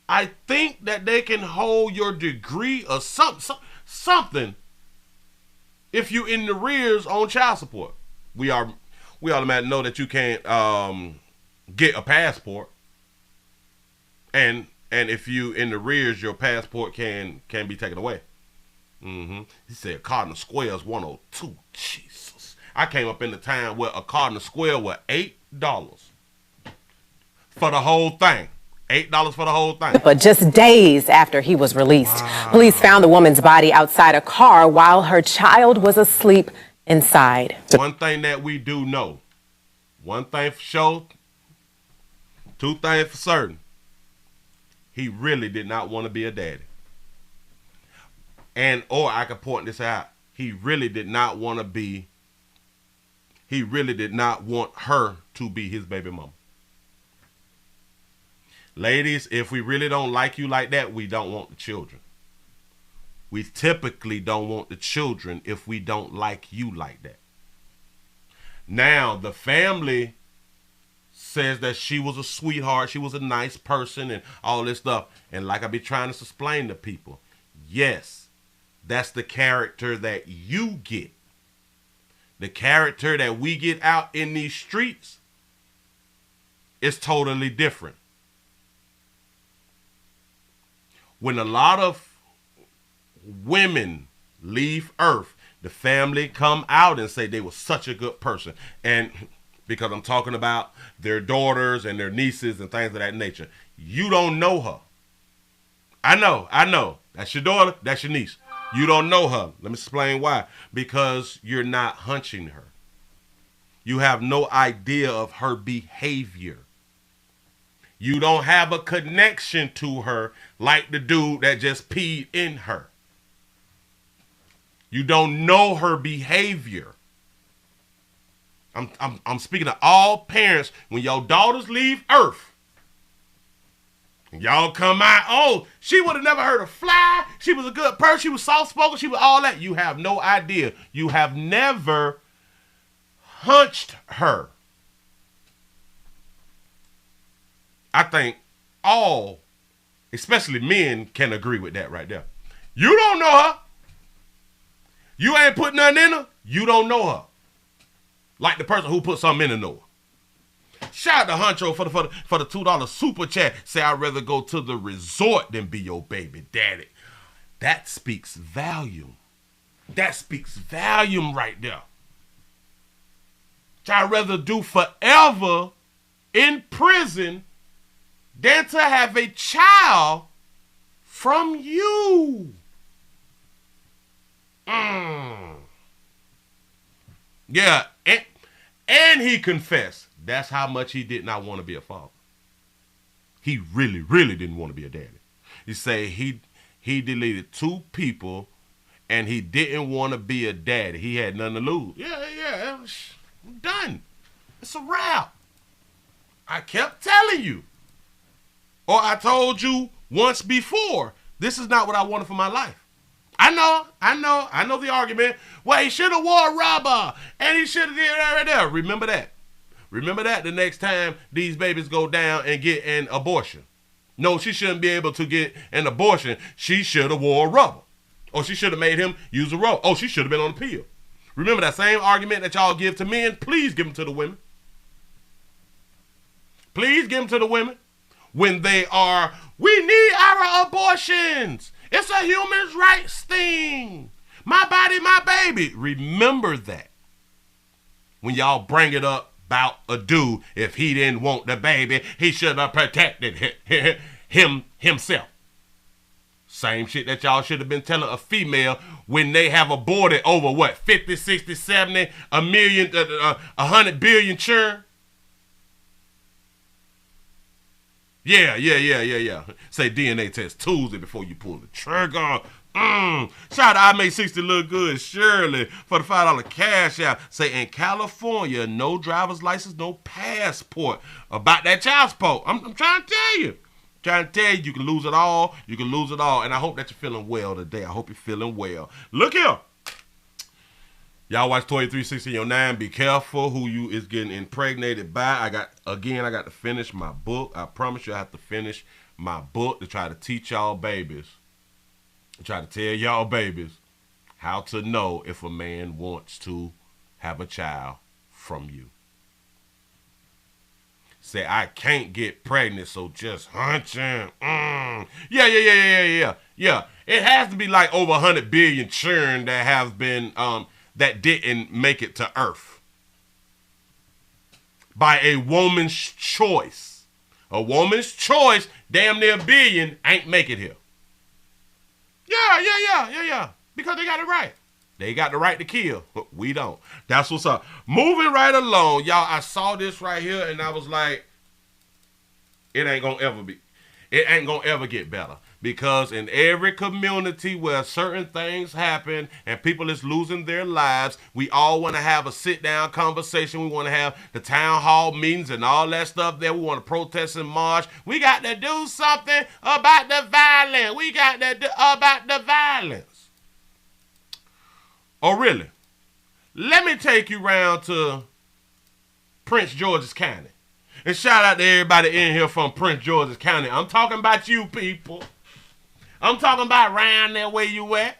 Speaker 1: I think that they can hold your degree or something if you in the rears on child support. We automatically know that you can't get a passport, and if you in the rears, your passport can be taken away. He said Cardinal Square is 102. Jesus, I came up in the time where a Cardinal Square was $8 for the whole thing. $8 for the whole thing.
Speaker 11: But just days after he was released, police found the woman's body outside a car while her child was asleep inside.
Speaker 1: One thing that we do know, one thing for sure, two things for certain. He really did not want to be a daddy. Or I could point this out. He really did not want her to be his baby mama. Ladies, if we really don't like you like that, we don't want the children. We typically don't want the children if we don't like you like that. Now, the family says that she was a sweetheart, she was a nice person and all this stuff. And like I be trying to explain to people, yes, that's the character that you get. The character that we get out in these streets is totally different. When a lot of women leave Earth, the family come out and say they were such a good person. And because I'm talking about their daughters and their nieces and things of that nature. You don't know her. I know. That's your daughter, that's your niece. You don't know her. Let me explain why. Because you're not hunching her. You have no idea of her behavior. You don't have a connection to her like the dude that just peed in her. You don't know her behavior. I'm speaking to all parents. When your daughters leave Earth, and y'all come out, oh, she would have never heard a fly. She was a good person. She was soft-spoken. She was all that. You have no idea. You have never hunched her. I think all, especially men, can agree with that right there. You don't know her. You ain't put nothing in her. You don't know her. Like the person who put something in the know her. Shout out to Huncho for the $2 super chat. Say I'd rather go to the resort than be your baby daddy. That speaks volume. That speaks volume right there. I'd rather do forever in prison than to have a child from you. Yeah, and he confessed. That's how much he did not want to be a father. He really, really didn't want to be a daddy. He say he deleted 2 people and he didn't want to be a daddy. He had nothing to lose. Yeah, I'm done. It's a wrap. I kept telling you. Or I told you once before, this is not what I wanted for my life. I know the argument. Well, he should have wore a rubber and he should have did that right there. Remember that. Remember that the next time these babies go down and get an abortion. No, she shouldn't be able to get an abortion. She should have wore a rubber. Or she should have made him use a rubber. Oh, she should have been on the pill. Remember that same argument that y'all give to men? Please give them to the women. Please give them to the women. When they are, we need our abortions. It's a human rights thing. My body, my baby. Remember that. When y'all bring it up about a dude, if he didn't want the baby, he should have protected himself. Same shit that y'all should have been telling a female when they have aborted over what, 50, 60, 70, a million, 100 billion children. Yeah. Say DNA test Tuesday before you pull the trigger. Shout out to I Make 60 Look Good, Shirley, for the $5 cash out. Say in California, no driver's license, no passport. About that child support. I'm trying to tell you. You can lose it all. And I hope that you're feeling well today. I hope you're feeling well. Look here. Y'all watch 2360 in your 9. Be careful who you is getting impregnated by. I got to finish my book. I promise you I have to finish my book to try to teach y'all babies. Try to tell y'all babies how to know if a man wants to have a child from you. Say, I can't get pregnant, so just hunching. Yeah. It has to be like over 100 billion children that have been, that didn't make it to Earth. By a woman's choice. A woman's choice, damn near a billion, ain't make it here. Yeah. Because they got it right. They got the right to kill. We don't. That's what's up. Moving right along. Y'all, I saw this right here and I was like, it ain't gonna ever get better. Because in every community where certain things happen and people is losing their lives, we all want to have a sit-down conversation. We want to have the town hall meetings and all that stuff there. We want to protest and march. We got to do something about the violence. We got to do about the violence. Oh, really? Let me take you around to Prince George's County. And shout out to everybody in here from Prince George's County. I'm talking about you people. I'm talking about around there where you at.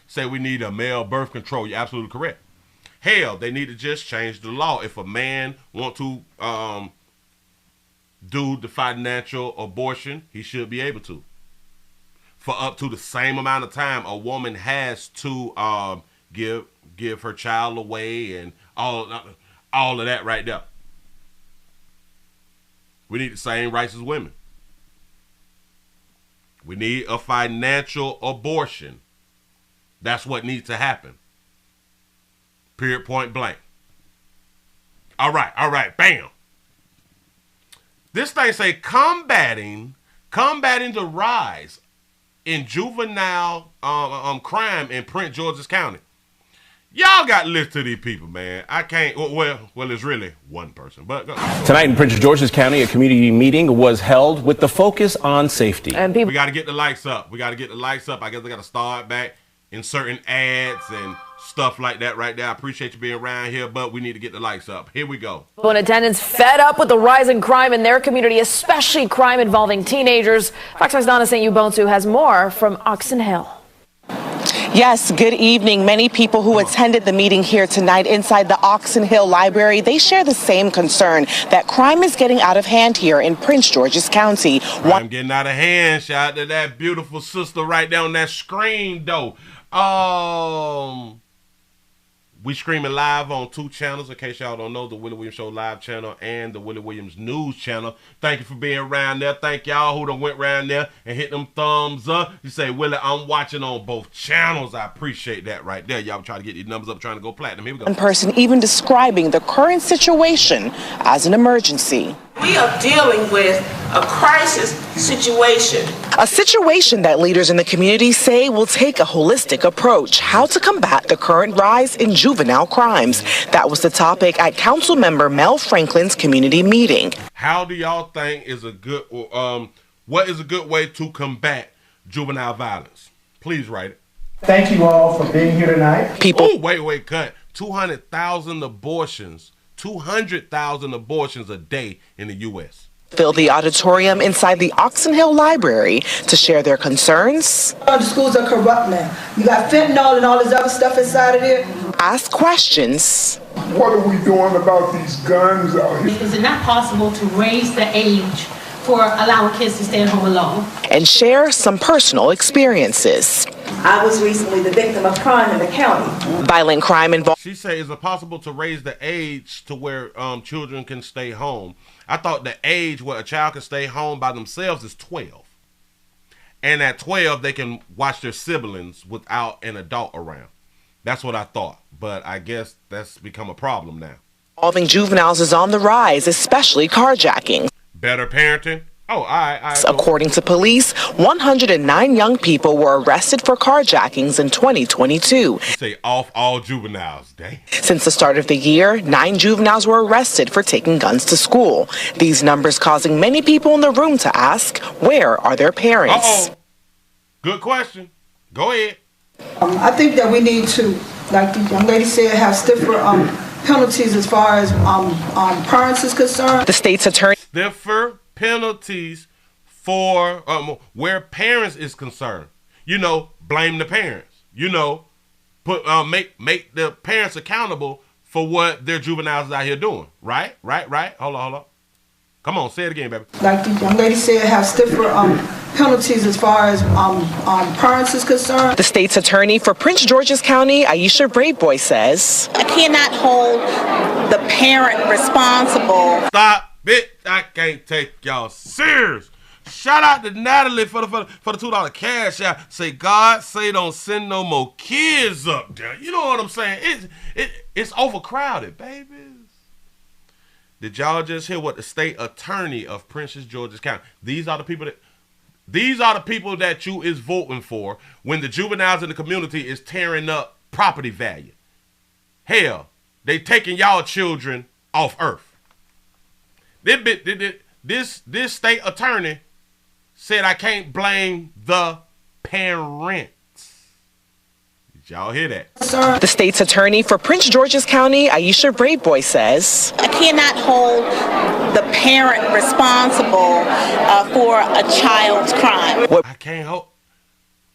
Speaker 1: Say we need a male birth control. You're absolutely correct. Hell, they need to just change the law. If a man want to do the financial abortion, he should be able to. For up to the same amount of time, a woman has to give her child away and all of that right there. We need the same rights as women. We need a financial abortion. That's what needs to happen. Period, point blank. All right, bam. This thing say combating the rise in juvenile crime in Prince George's County. Y'all got to listen to these people, man. I can't, well, it's really one person. But
Speaker 2: Tonight in Prince George's County, a community meeting was held with the focus on safety.
Speaker 1: And we got to get the lights up. I guess I got to start back inserting ads and stuff like that right there. I appreciate you being around here, but we need to get the lights up. Here we go.
Speaker 13: People in attendance fed up with the rise in crime in their community, especially crime involving teenagers. Fox 5's Donna St. Ubuntu has more from Oxon Hill.
Speaker 14: Yes, good evening. Many people who attended the meeting here tonight inside the Oxon Hill Library, they share the same concern that crime is getting out of hand here in Prince George's County.
Speaker 1: Crime getting out of hand. Shout out to that beautiful sister right down that screen, though. We streaming live on 2 channels, in case y'all don't know, the Willie Williams Show live channel and the Willie Williams News channel. Thank you for being around there. Thank y'all who done went around there and hit them thumbs up. You say, Willie, I'm watching on both channels. I appreciate that right there. Y'all try to get these numbers up, trying to go platinum. Here we go.
Speaker 14: One person even describing the current situation as an emergency.
Speaker 15: We are dealing with a crisis situation.
Speaker 14: A situation that leaders in the community say will take a holistic approach, how to combat the current rise in juvenile crimes. That was the topic at Councilmember Mel Franklin's community meeting.
Speaker 1: How do y'all think is a good, what is a good way to combat juvenile violence? Please write it.
Speaker 16: Thank you all for being here tonight.
Speaker 14: People.
Speaker 1: Ooh, wait, cut. 200,000 abortions. 200,000 abortions a day in the U.S.
Speaker 14: Fill the auditorium inside the Oxon Hill Library to share their concerns.
Speaker 17: The schools are corrupt now. You got fentanyl and all this other stuff inside of there.
Speaker 14: Ask questions.
Speaker 18: What are we doing about these guns out here?
Speaker 19: Is it not possible to raise the age for allowing kids to stay at home alone?
Speaker 14: And share some personal experiences.
Speaker 17: I was recently the victim of crime in the county.
Speaker 14: Violent crime involved.
Speaker 1: She said, is it possible to raise the age to where children can stay home? I thought the age where a child can stay home by themselves is 12. And at 12, they can watch their siblings without an adult around. That's what I thought. But I guess that's become a problem now.
Speaker 14: Involving juveniles is on the rise, especially carjacking.
Speaker 1: Better parenting, Oh, all right.
Speaker 14: According to police, 109 young people were arrested for carjackings in 2022.
Speaker 1: You say off all juveniles, dang.
Speaker 14: Since the start of the year, 9 juveniles were arrested for taking guns to school. These numbers causing many people in the room to ask, where are their parents?
Speaker 1: Uh-oh. Good question. Go ahead.
Speaker 17: I think that we need to, like the young lady said, have stiffer penalties as far as parents is concerned.
Speaker 14: The state's attorney.
Speaker 1: Stiffer penalties for where parents is concerned. You know, blame the parents. You know, make the parents accountable for what their juveniles is out here doing. Right. Hold on. Come on, say it again, baby.
Speaker 17: Like the young lady said, have stiffer penalties as far as parents is concerned.
Speaker 14: The state's attorney for Prince George's County, Aisha Braveboy, says,
Speaker 20: I cannot hold the parent responsible.
Speaker 1: Stop it. I can't take y'all serious. Shout out to Natalie for the $2 cash out. Say, God say don't send no more kids up there. You know what I'm saying? It's overcrowded, babies. Did y'all just hear what the state attorney of Prince George's County? These are the people that you is voting for when the juveniles in the community is tearing up property value. Hell, they taking y'all children off earth. This state attorney said I can't blame the parents. Did y'all hear that?
Speaker 14: The state's attorney for Prince George's County, Aisha Braveboy, says,
Speaker 20: I cannot hold the parent responsible for a child's crime.
Speaker 14: What
Speaker 1: I can't hold.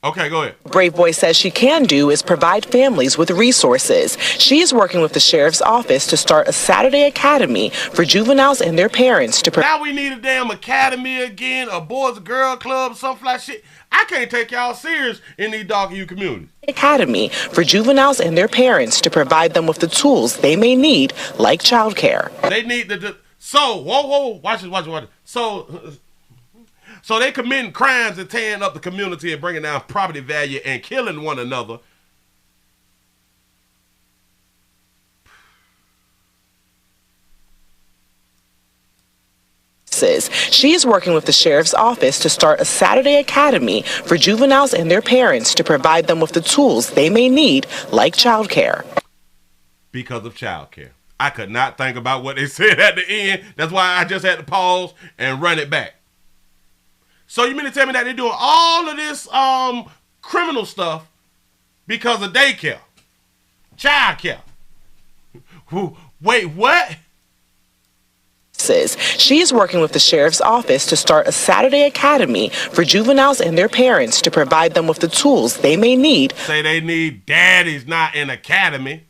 Speaker 1: Okay, go ahead.
Speaker 14: Braveboy says she can do is provide families with resources. She is working with the sheriff's office to start a Saturday academy for juveniles and their parents to.
Speaker 1: Now we need a damn academy again, a boys and girl club, something like shit. I can't take y'all serious in these dark youth communities.
Speaker 14: Academy for juveniles and their parents to provide them with the tools they may need, like childcare.
Speaker 1: They need whoa, watch this. So they committing crimes and tearing up the community and bringing down property value and killing one another.
Speaker 14: She is working with the sheriff's office to start a Saturday academy for juveniles and their parents to provide them with the tools they may need, like childcare.
Speaker 1: Because of childcare. I could not think about what they said at the end. That's why I just had to pause and run it back. So you mean to tell me that they're doing all of this criminal stuff because of daycare, childcare? Wait, what?
Speaker 14: She is working with the sheriff's office to start a Saturday academy for juveniles and their parents to provide them with the tools they may need.
Speaker 1: Say they need daddies, not an academy.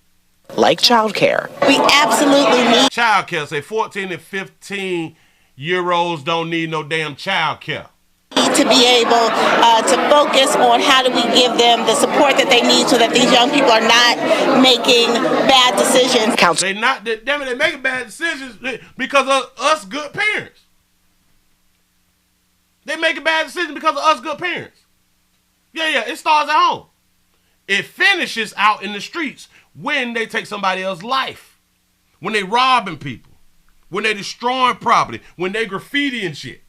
Speaker 14: Like childcare.
Speaker 20: We absolutely need
Speaker 1: childcare. Say 14 and 15-year-olds don't need no damn childcare.
Speaker 20: To be able to focus on how do we give them the support that they need so that these young people are not making bad decisions.
Speaker 1: They're making bad decisions because of us good parents. They making bad decisions because of us good parents. Yeah, it starts at home. It finishes out in the streets when they take somebody else's life, when they robbing people, when they destroying property, when they graffiti and shit.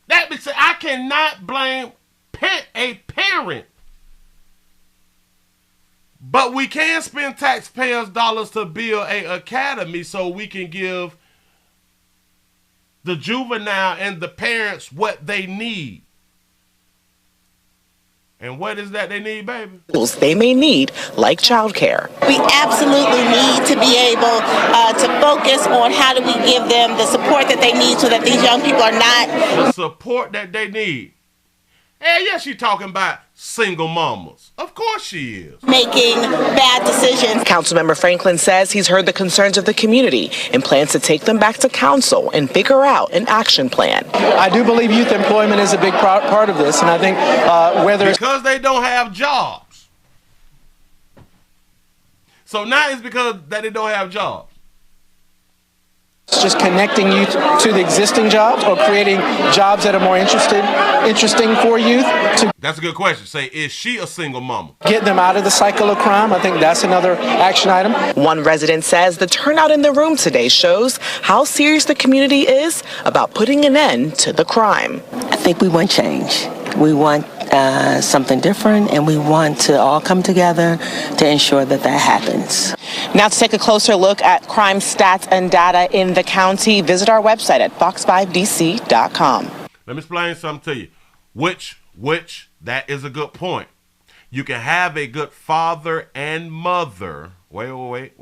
Speaker 1: That means I cannot blame a parent. But we can spend taxpayers' dollars to build an academy so we can give the juvenile and the parents what they need. And what is that they need, baby?
Speaker 14: Tools they may need, like childcare.
Speaker 20: We absolutely need to be able to focus on how do we give them the support that they need so that these young people are not.
Speaker 1: The support that they need. Hey, yeah, she talking about single mamas. Of course she is.
Speaker 20: Making bad decisions.
Speaker 14: Councilmember Franklin says he's heard the concerns of the community and plans to take them back to council and figure out an action plan.
Speaker 16: I do believe youth employment is a big part of this, and I think
Speaker 1: because they don't have jobs. So now it's because that they don't have jobs.
Speaker 16: It's just connecting youth to the existing jobs or creating jobs that are more interesting for youth.
Speaker 1: That's a good question. Say, is she a single mama?
Speaker 16: Get them out of the cycle of crime. I think that's another action item.
Speaker 14: One resident says the turnout in the room today shows how serious the community is about putting an end to the crime.
Speaker 21: I think we want change. We want something different, and we want to all come together to ensure that that happens.
Speaker 14: Now to take a closer look at crime stats and data in the county, visit our website at fox5dc.com.
Speaker 1: Let me explain something to you. Which, that is a good point. You can have a good father and mother. Wait.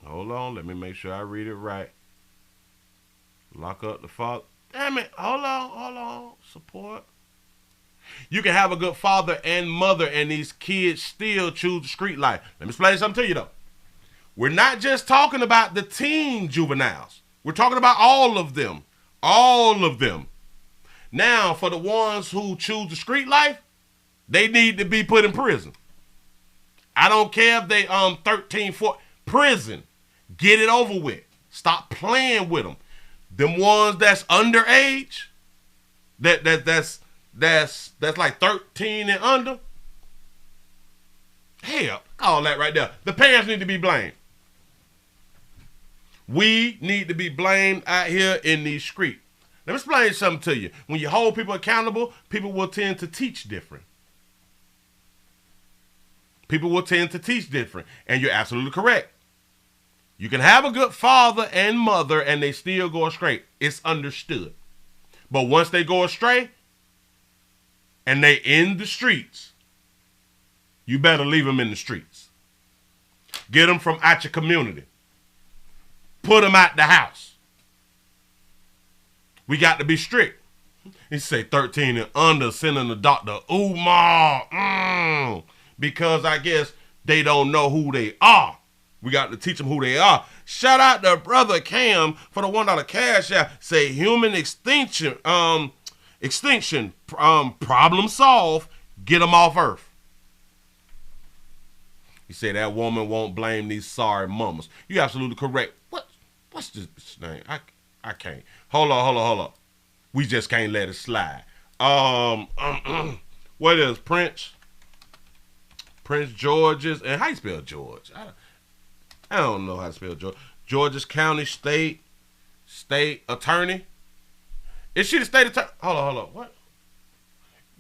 Speaker 1: Hold on, let me make sure I read it right. Lock up the father. Damn it, hold on. Support. You can have a good father and mother, and these kids still choose the street life. Let me explain something to you, though. We're not just talking about the teen juveniles. We're talking about all of them. All of them. Now, for the ones who choose the street life, they need to be put in prison. I don't care if they 13, 14, prison. Get it over with. Stop playing with them. Them ones that's underage, that's like 13 and under. Hell, all that right there. The parents need to be blamed. We need to be blamed out here in these streets. Let me explain something to you. When you hold people accountable, people will tend to teach different. People will tend to teach different. And you're absolutely correct. You can have a good father and mother and they still go astray. It's understood. But once they go astray and they in the streets, you better leave them in the streets. Get them from out your community. Put them out the house. We got to be strict. He say 13 and under, sending the doctor, ooh, ma, because I guess they don't know who they are. We got to teach them who they are. Shout out to Brother Cam for the $1 cash out. Say human extinction, problem solved, get them off Earth. He said that woman won't blame these sorry mamas. You're absolutely correct. What's this name? I can't. Hold on. We just can't let it slide. What is Prince George's, and how you spell George? I don't know how to spell George. Georges County State Attorney. Is she the state attorney? Hold on. What?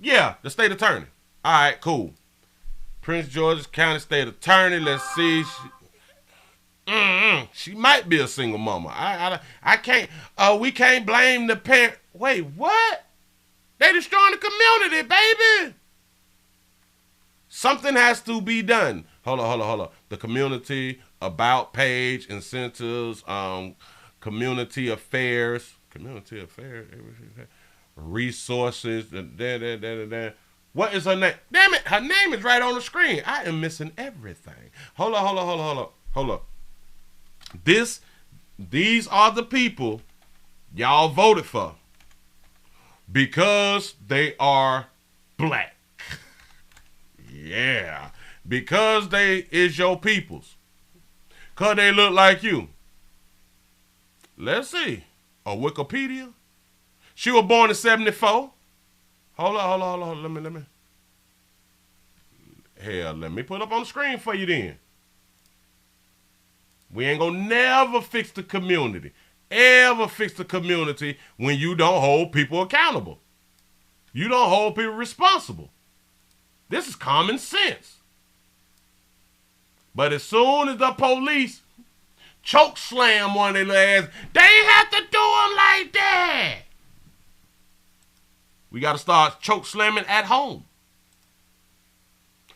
Speaker 1: Yeah, the state attorney. All right, cool. Prince George's County State Attorney. Let's see. She might be a single mama. I can't. We can't blame the parent. Wait, what? They destroying the community, baby. Something has to be done. Hold on. The community about page, incentives, community affairs, resources. What is her name? Damn it, her name is right on the screen. I am missing everything. Hold on. These are the people y'all voted for because they are black. Yeah, because they is your peoples. Because they look like you. Let's see. Wikipedia. She was born in 74. Hold on. Let me. Hell, let me put up on the screen for you then. We ain't gonna never fix the community. Ever fix the community when you don't hold people accountable. You don't hold people responsible. This is common sense. But as soon as the police choke slam one of their legs, they have to do them like that. We got to start choke slamming at home.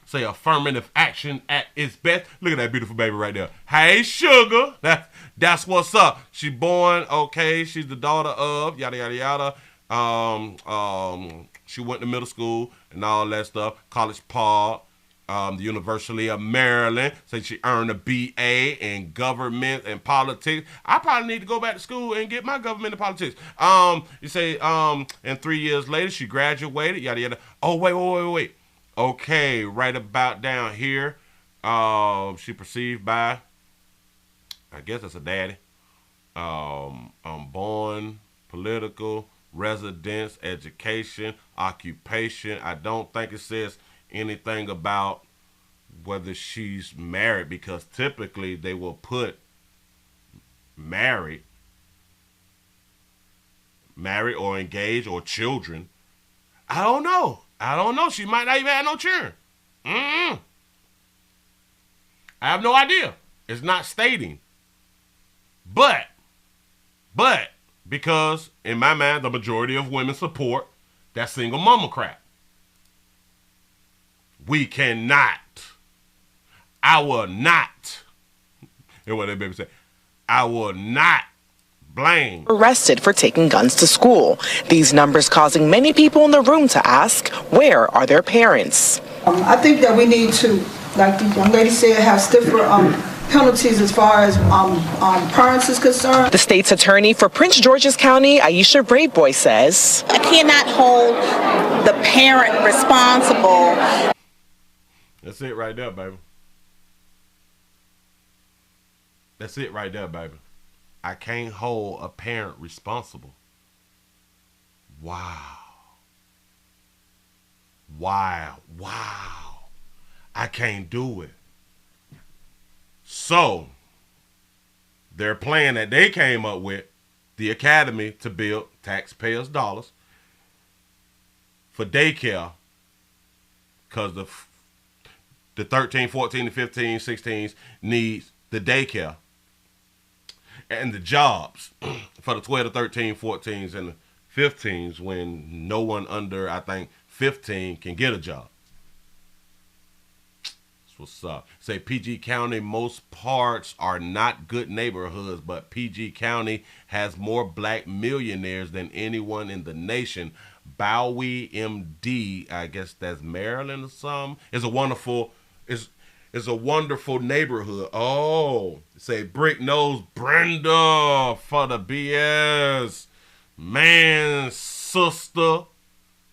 Speaker 1: Say affirmative action at its best. Look at that beautiful baby right there. Hey, sugar. That's what's up. She born, okay. She's the daughter of, yada, yada, yada. She went to middle school and all that stuff. College Park, the University of Maryland. Say she earned a BA in government and politics. I probably need to go back to school and get my government and politics. You say, and 3 years later, she graduated, yada, yada. Oh, wait. Okay, right about down here, she perceived by, I guess that's a daddy. Born, political, residence, education, occupation. I don't think it says anything about whether she's married, because typically they will put married or engaged or children. I don't know. She might not even have no children. I have no idea. It's not stating. But because in my mind the majority of women support that single mama crap, we cannot. I will not. And what that baby say? I will not blame.
Speaker 14: Arrested for taking guns to school. These numbers causing many people in the room to ask, where are their parents?
Speaker 17: I think that we need to, like the young lady said, have stiffer penalties as far as parents is concerned.
Speaker 14: The state's attorney for Prince George's County, Aisha Braveboy, says,
Speaker 20: I cannot hold the parent responsible.
Speaker 1: That's it right there, baby. That's it right there, baby. I can't hold a parent responsible. Wow. I can't do it. So, their plan that they came up with, the academy to build taxpayers' dollars for daycare, because the 13, 14, the 15, 16s needs the daycare and the jobs for the 12 to 13, 14s and the 15s, when no one under, I think, 15 can get a job. That's what's up. Say PG County, most parts are not good neighborhoods, but PG County has more black millionaires than anyone in the nation. Bowie, MD, I guess that's Maryland or something, is a wonderful neighborhood. Oh, say Brick knows Brenda for the BS. Man, sister,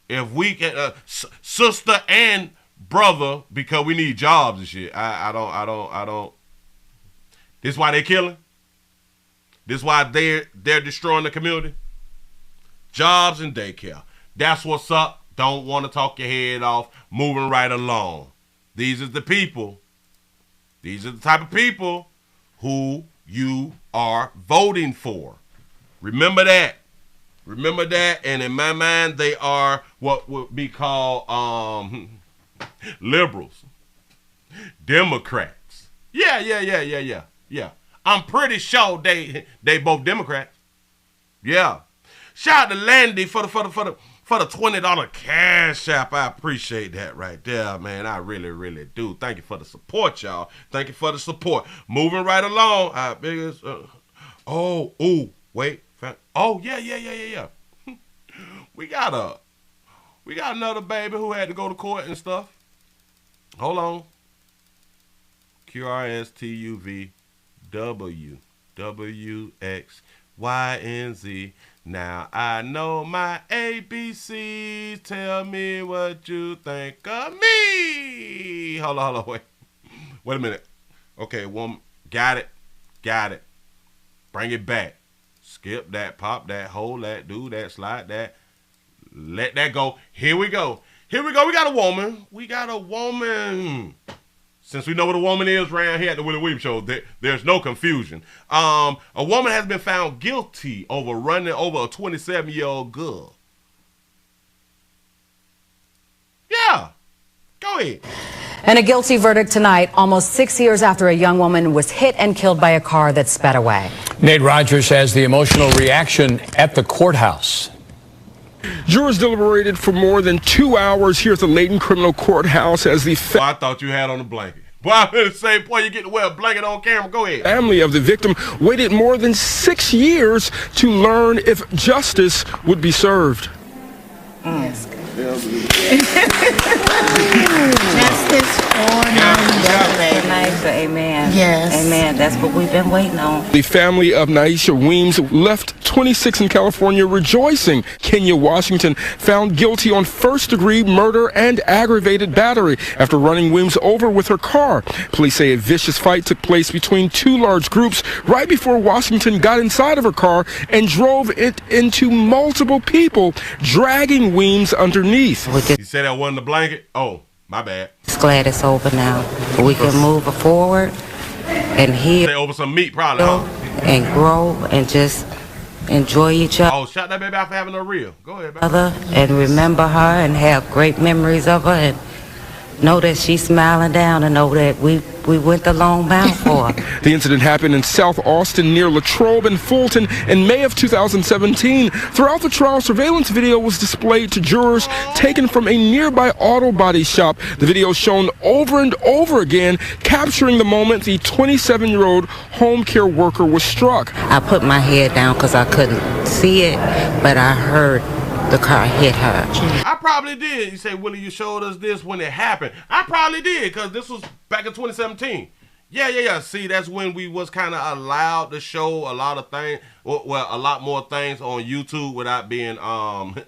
Speaker 1: if we can, sister and brother, because we need jobs and shit. I don't. This why they killing? This why they're destroying the community? Jobs and daycare. That's what's up. Don't want to talk your head off. Moving right along. These are the people. These are the type of people who you are voting for. Remember that. Remember that. And in my mind, they are what would be called liberals. Democrats. Yeah. I'm pretty sure they both Democrats. Yeah. Shout out to Landy for the $20 cash app. I appreciate that right there, man. I really, really do. Thank you for the support, y'all. Thank you for the support. Moving right along. Yeah. We got another baby who had to go to court and stuff. Hold on. QRSTUVWWXYNZ. Now I know my ABCs. Tell me what you think of me. Hold on, wait a minute. Okay, woman, got it. Bring it back. Skip that, pop that, hold that, do that, slide that. Let that go. Here we go. We got a woman. Since we know what a woman is around here at the Willie Williams Show, there's no confusion. A woman has been found guilty over running over a 27-year-old girl. Yeah. Go ahead.
Speaker 3: And a guilty verdict tonight, almost 6 years after a young woman was hit and killed by a car that sped away.
Speaker 22: Nate Rogers has the emotional reaction at the courthouse.
Speaker 23: Jurors deliberated for more than 2 hours here at the Layton Criminal Courthouse as the
Speaker 1: I thought you had on a blanket. Well, I'm at the same point you get to wear a blanket on camera. Go ahead.
Speaker 23: Family of the victim waited more than 6 years to learn if justice would be served.
Speaker 20: Yes. Justice for
Speaker 3: Amen.
Speaker 20: Yes.
Speaker 3: Amen. That's what we've been waiting on.
Speaker 23: The family of Naisha Weems left 26 in California rejoicing. Kenya Washington found guilty on first-degree murder and aggravated battery after running Williams over with her car. Police say a vicious fight took place between two large groups right before Washington got inside of her car and drove it into multiple people, dragging Weems underneath.
Speaker 1: You said that wasn't the blanket? Oh, my bad.
Speaker 4: It's glad it's over now. We can move forward and heal.
Speaker 1: Say over some meat, probably, huh?
Speaker 4: And grow and just enjoy each other.
Speaker 1: Oh, shout that baby out for having her real. Go ahead, baby.
Speaker 4: And remember her and have great memories of her and know that she's smiling down and know that we went the long mile for her.
Speaker 23: The incident happened in South Austin near Latrobe and Fulton in May of 2017. Throughout the trial, surveillance video was displayed to jurors taken from a nearby auto body shop. The video shown over and over again, capturing the moment the 27-year-old home care worker was struck.
Speaker 4: I put my head down because I couldn't see it, but I heard the car hit her.
Speaker 1: I probably did. You say, Willie, you showed us this when it happened. I probably did, because this was back in 2017. Yeah. See, that's when we was kind of allowed to show a lot of things, well, a lot more things on YouTube without being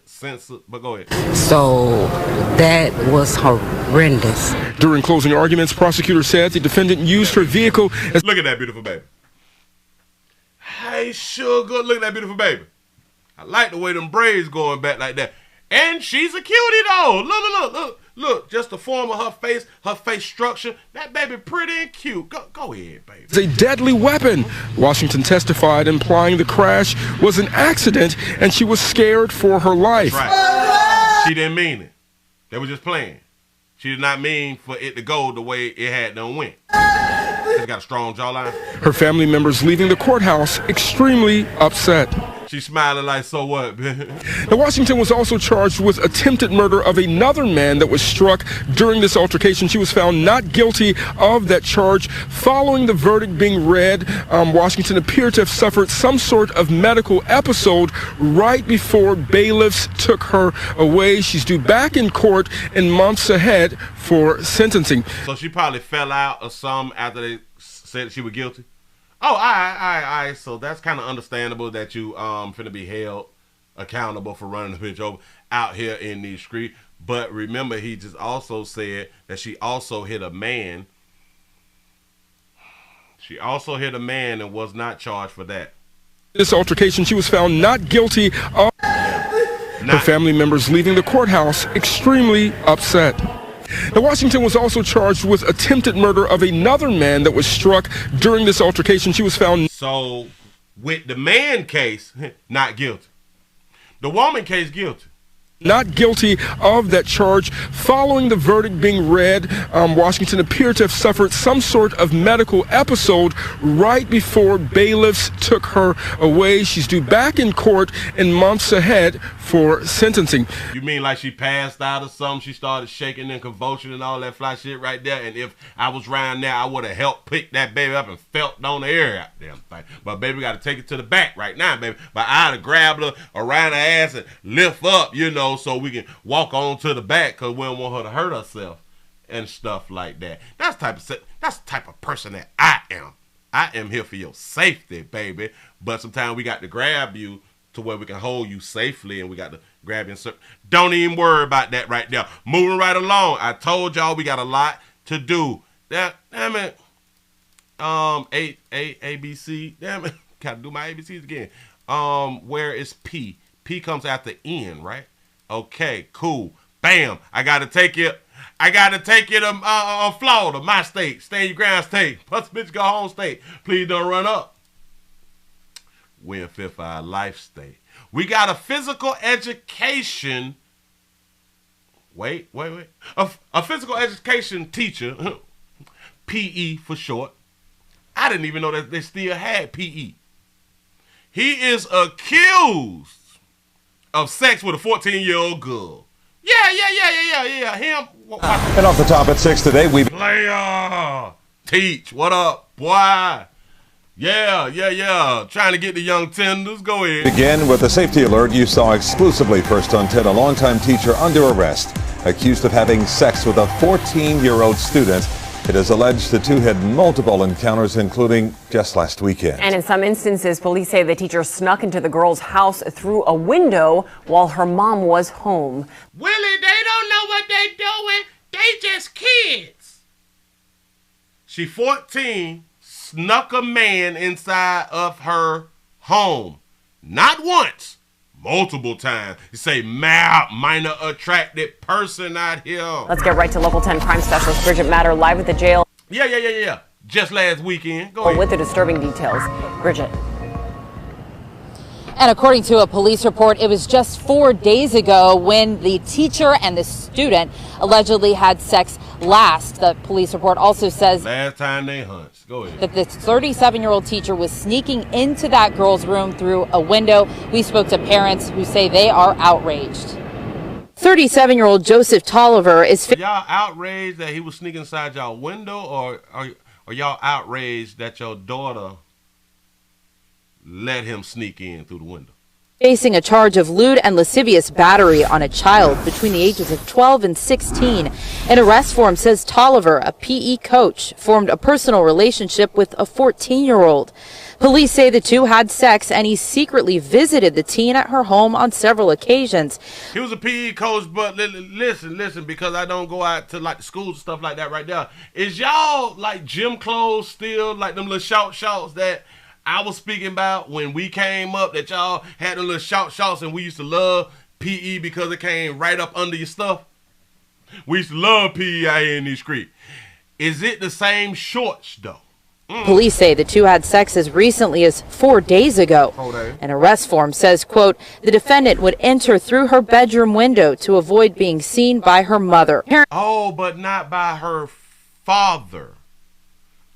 Speaker 1: censored. But go ahead.
Speaker 4: So that was horrendous.
Speaker 23: During closing arguments, prosecutors said the defendant used her vehicle as...
Speaker 1: Look at that beautiful baby. Hey, sugar, look at that beautiful baby. I like the way them braids going back like that. And she's a cutie though. Look. Just the form of her face structure. That baby pretty and cute. Go ahead, baby.
Speaker 23: It's a deadly weapon. Washington testified, implying the crash was an accident and she was scared for her life.
Speaker 1: Right. She didn't mean it. They were just playing. She did not mean for it to go the way it had done went. She's got a strong jawline.
Speaker 23: Her family members leaving the courthouse extremely upset.
Speaker 1: She's smiling like, so what?
Speaker 23: Now, Washington was also charged with attempted murder of another man that was struck during this altercation. She was found not guilty of that charge. Following the verdict being read, Washington appeared to have suffered some sort of medical episode right before bailiffs took her away. She's due back in court in months ahead for sentencing.
Speaker 1: So she probably fell out or something after they said she was guilty? Oh, all right. So that's kind of understandable that you finna be held accountable for running the bitch over out here in the street. But remember, he just also said that she also hit a man. She also hit a man and was not charged for that.
Speaker 23: This altercation, she was found not guilty of... Her family members leaving the courthouse extremely upset. Now, Washington was also charged with attempted murder of another man that was struck during this altercation. She was found...
Speaker 1: So, with the man case, not guilty. The woman case, guilty.
Speaker 23: Not guilty of that charge. Following the verdict being read, Washington appeared to have suffered some sort of medical episode right before bailiffs took her away. She's due back in court in months ahead for sentencing.
Speaker 1: You mean like she passed out or something? She started shaking and convulsion and all that fly shit right there. And if I was around there, I would have helped pick that baby up and felt on the air out damn thing. But baby, we got to take it to the back right now, baby. But I'd have grabbed her around her ass and lift up, so we can walk on to the back because we don't want her to hurt herself and stuff like that. That's the type of person that I am. I am here for your safety, baby. But sometimes we got to grab you to where we can hold you safely, and we got to grab you. Don't even worry about that right now. Moving right along. I told y'all we got a lot to do. Damn it. ABC. Damn it. Gotta do my ABCs again. Where is P? P comes after N, right? Okay, cool. Bam. I gotta take you to Florida, my state. Stand your ground state. Plus bitch go home state. Please don't run up. We in Fifth Eye Life State. We got a physical education. Wait. A physical education teacher, PE for short. I didn't even know that they still had PE. He is accused of sex with a 14-year-old girl. Yeah. Him.
Speaker 5: And off the top at 6 today, we...
Speaker 1: Player. Teach. What up, boy? Yeah. Trying to get the young tenders. Go ahead.
Speaker 5: Begin with a safety alert you saw exclusively first on 10. A longtime teacher under arrest, accused of having sex with a 14-year-old student. It is alleged the two had multiple encounters, including just last weekend.
Speaker 6: And in some instances, police say the teacher snuck into the girl's house through a window while her mom was home.
Speaker 1: Willie, they don't know what they doing. They just kids. She 14, snuck a man inside of her home. Not once, multiple times. You say, minor attracted person out here.
Speaker 6: Let's get right to Local 10 crime specialist Bridget Matter live at the jail.
Speaker 1: Yeah. Just last weekend. Go ahead.
Speaker 6: With the disturbing details. Bridget.
Speaker 7: And according to a police report, it was just 4 days ago when the teacher and the student allegedly had sex last. The police report also says
Speaker 1: last time they hunched. Go ahead.
Speaker 7: That this 37-year-old teacher was sneaking into that girl's room through a window. We spoke to parents who say they are outraged. 37-year-old Joseph Tolliver is...
Speaker 1: Y'all outraged that he was sneaking inside y'all window, or y'all outraged that your daughter let him sneak in through the window?
Speaker 7: Facing a charge of lewd and lascivious battery on a child between the ages of 12 and 16. An arrest form says Tolliver, a PE coach, formed a personal relationship with a 14-year-old. Police say the two had sex and he secretly visited the teen at her home on several occasions.
Speaker 1: He was a PE coach, but listen, because I don't go out to like the schools and stuff like that right there. Is y'all like gym clothes still, like them little shorts that I was speaking about when we came up, that y'all had the little shorts and we used to love PE because it came right up under your stuff? We used to love PE out here in these streets. Is it the same shorts though?
Speaker 7: Police say the two had sex as recently as 4 days ago. An arrest form says, quote, the defendant would enter through her bedroom window to avoid being seen by her mother.
Speaker 1: Oh, but not by her father.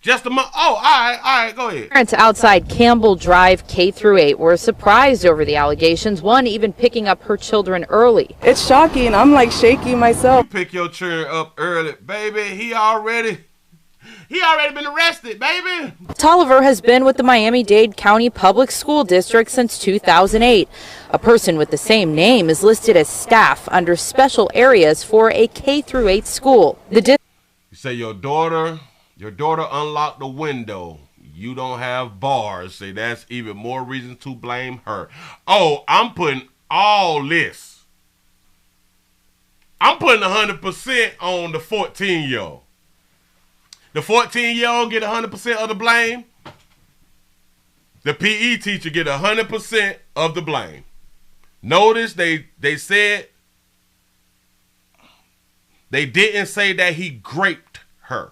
Speaker 1: Just a month. Oh, all right, go ahead.
Speaker 7: Parents outside Campbell Drive K-8 were surprised over the allegations, one even picking up her children early.
Speaker 9: It's shocking. I'm like shaky myself.
Speaker 1: You pick your children up early, baby. He already been arrested, baby.
Speaker 7: Tolliver has been with the Miami-Dade County Public School District since 2008. A person with the same name is listed as staff under special areas for a K-8 school. You
Speaker 1: say your daughter unlocked the window. You don't have bars. Say that's even more reason to blame her. Oh, I'm putting all this. I'm putting 100% on the 14-year-old. The 14-year-old get 100% of the blame. The PE teacher get 100% of the blame. Notice they said they didn't say that he graped her.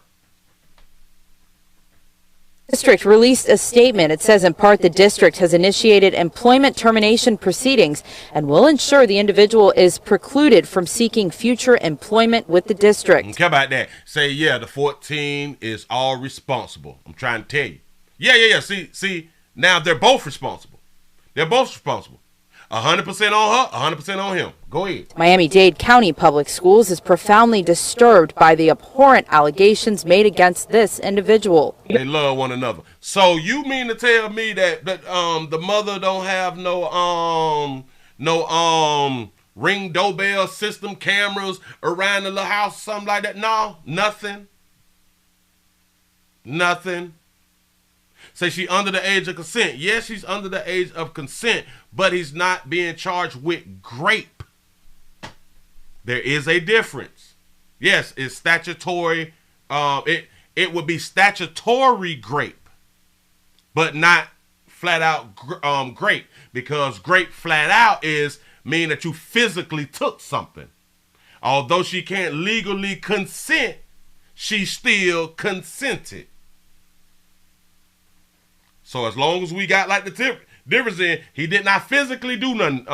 Speaker 7: District released a statement. It says in part the district has initiated employment termination proceedings and will ensure the individual is precluded from seeking future employment with the district.
Speaker 1: How about that? Say, yeah, the 14 is all responsible. I'm trying to tell you. Yeah. See, now they're both responsible. 100% on her, 100% on him. Go ahead.
Speaker 7: Miami-Dade County Public Schools is profoundly disturbed by the abhorrent allegations made against this individual.
Speaker 1: They love one another. So you mean to tell me that the mother don't have no ring doorbell system cameras around the little house, something like that? No, nothing. Say she under the age of consent. Yes, she's under the age of consent, but he's not being charged with grape. There is a difference. Yes, it's statutory. It would be statutory grape, but not flat out grape, because grape flat out is mean that you physically took something. Although she can't legally consent, she still consented. So as long as we got like the difference in, he did not physically do nothing.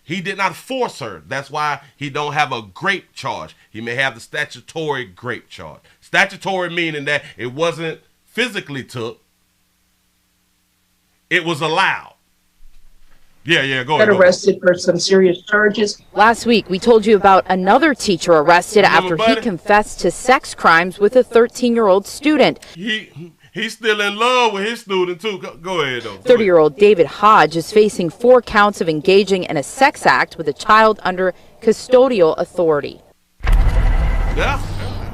Speaker 1: He did not force her. That's why he don't have a grape charge. He may have the statutory grape charge. Statutory meaning that it wasn't physically took. It was allowed. Yeah, go ahead.
Speaker 9: Arrested for some serious charges.
Speaker 7: Last week, we told you about another teacher arrested after he confessed to sex crimes with a 13-year-old student.
Speaker 1: He's still in love with his student, too. Go ahead, though.
Speaker 7: 30-year-old David Hodge is facing 4 counts of engaging in a sex act with a child under custodial authority.
Speaker 1: Yeah.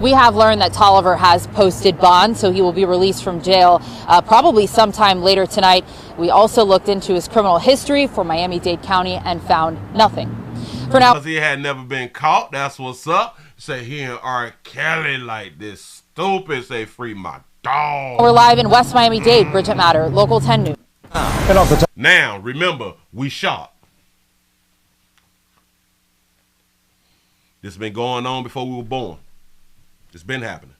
Speaker 7: We have learned that Tolliver has posted bond, so he will be released from jail probably sometime later tonight. We also looked into his criminal history for Miami-Dade County and found nothing. For now,
Speaker 1: because he had never been caught, that's what's up. Say he and R. Kelly like this stupid. Say free my dog.
Speaker 7: We're live in West Miami-Dade. Bridget Matter, Local 10 News.
Speaker 1: Now, remember, we shot. This has been going on before we were born. It's been happening.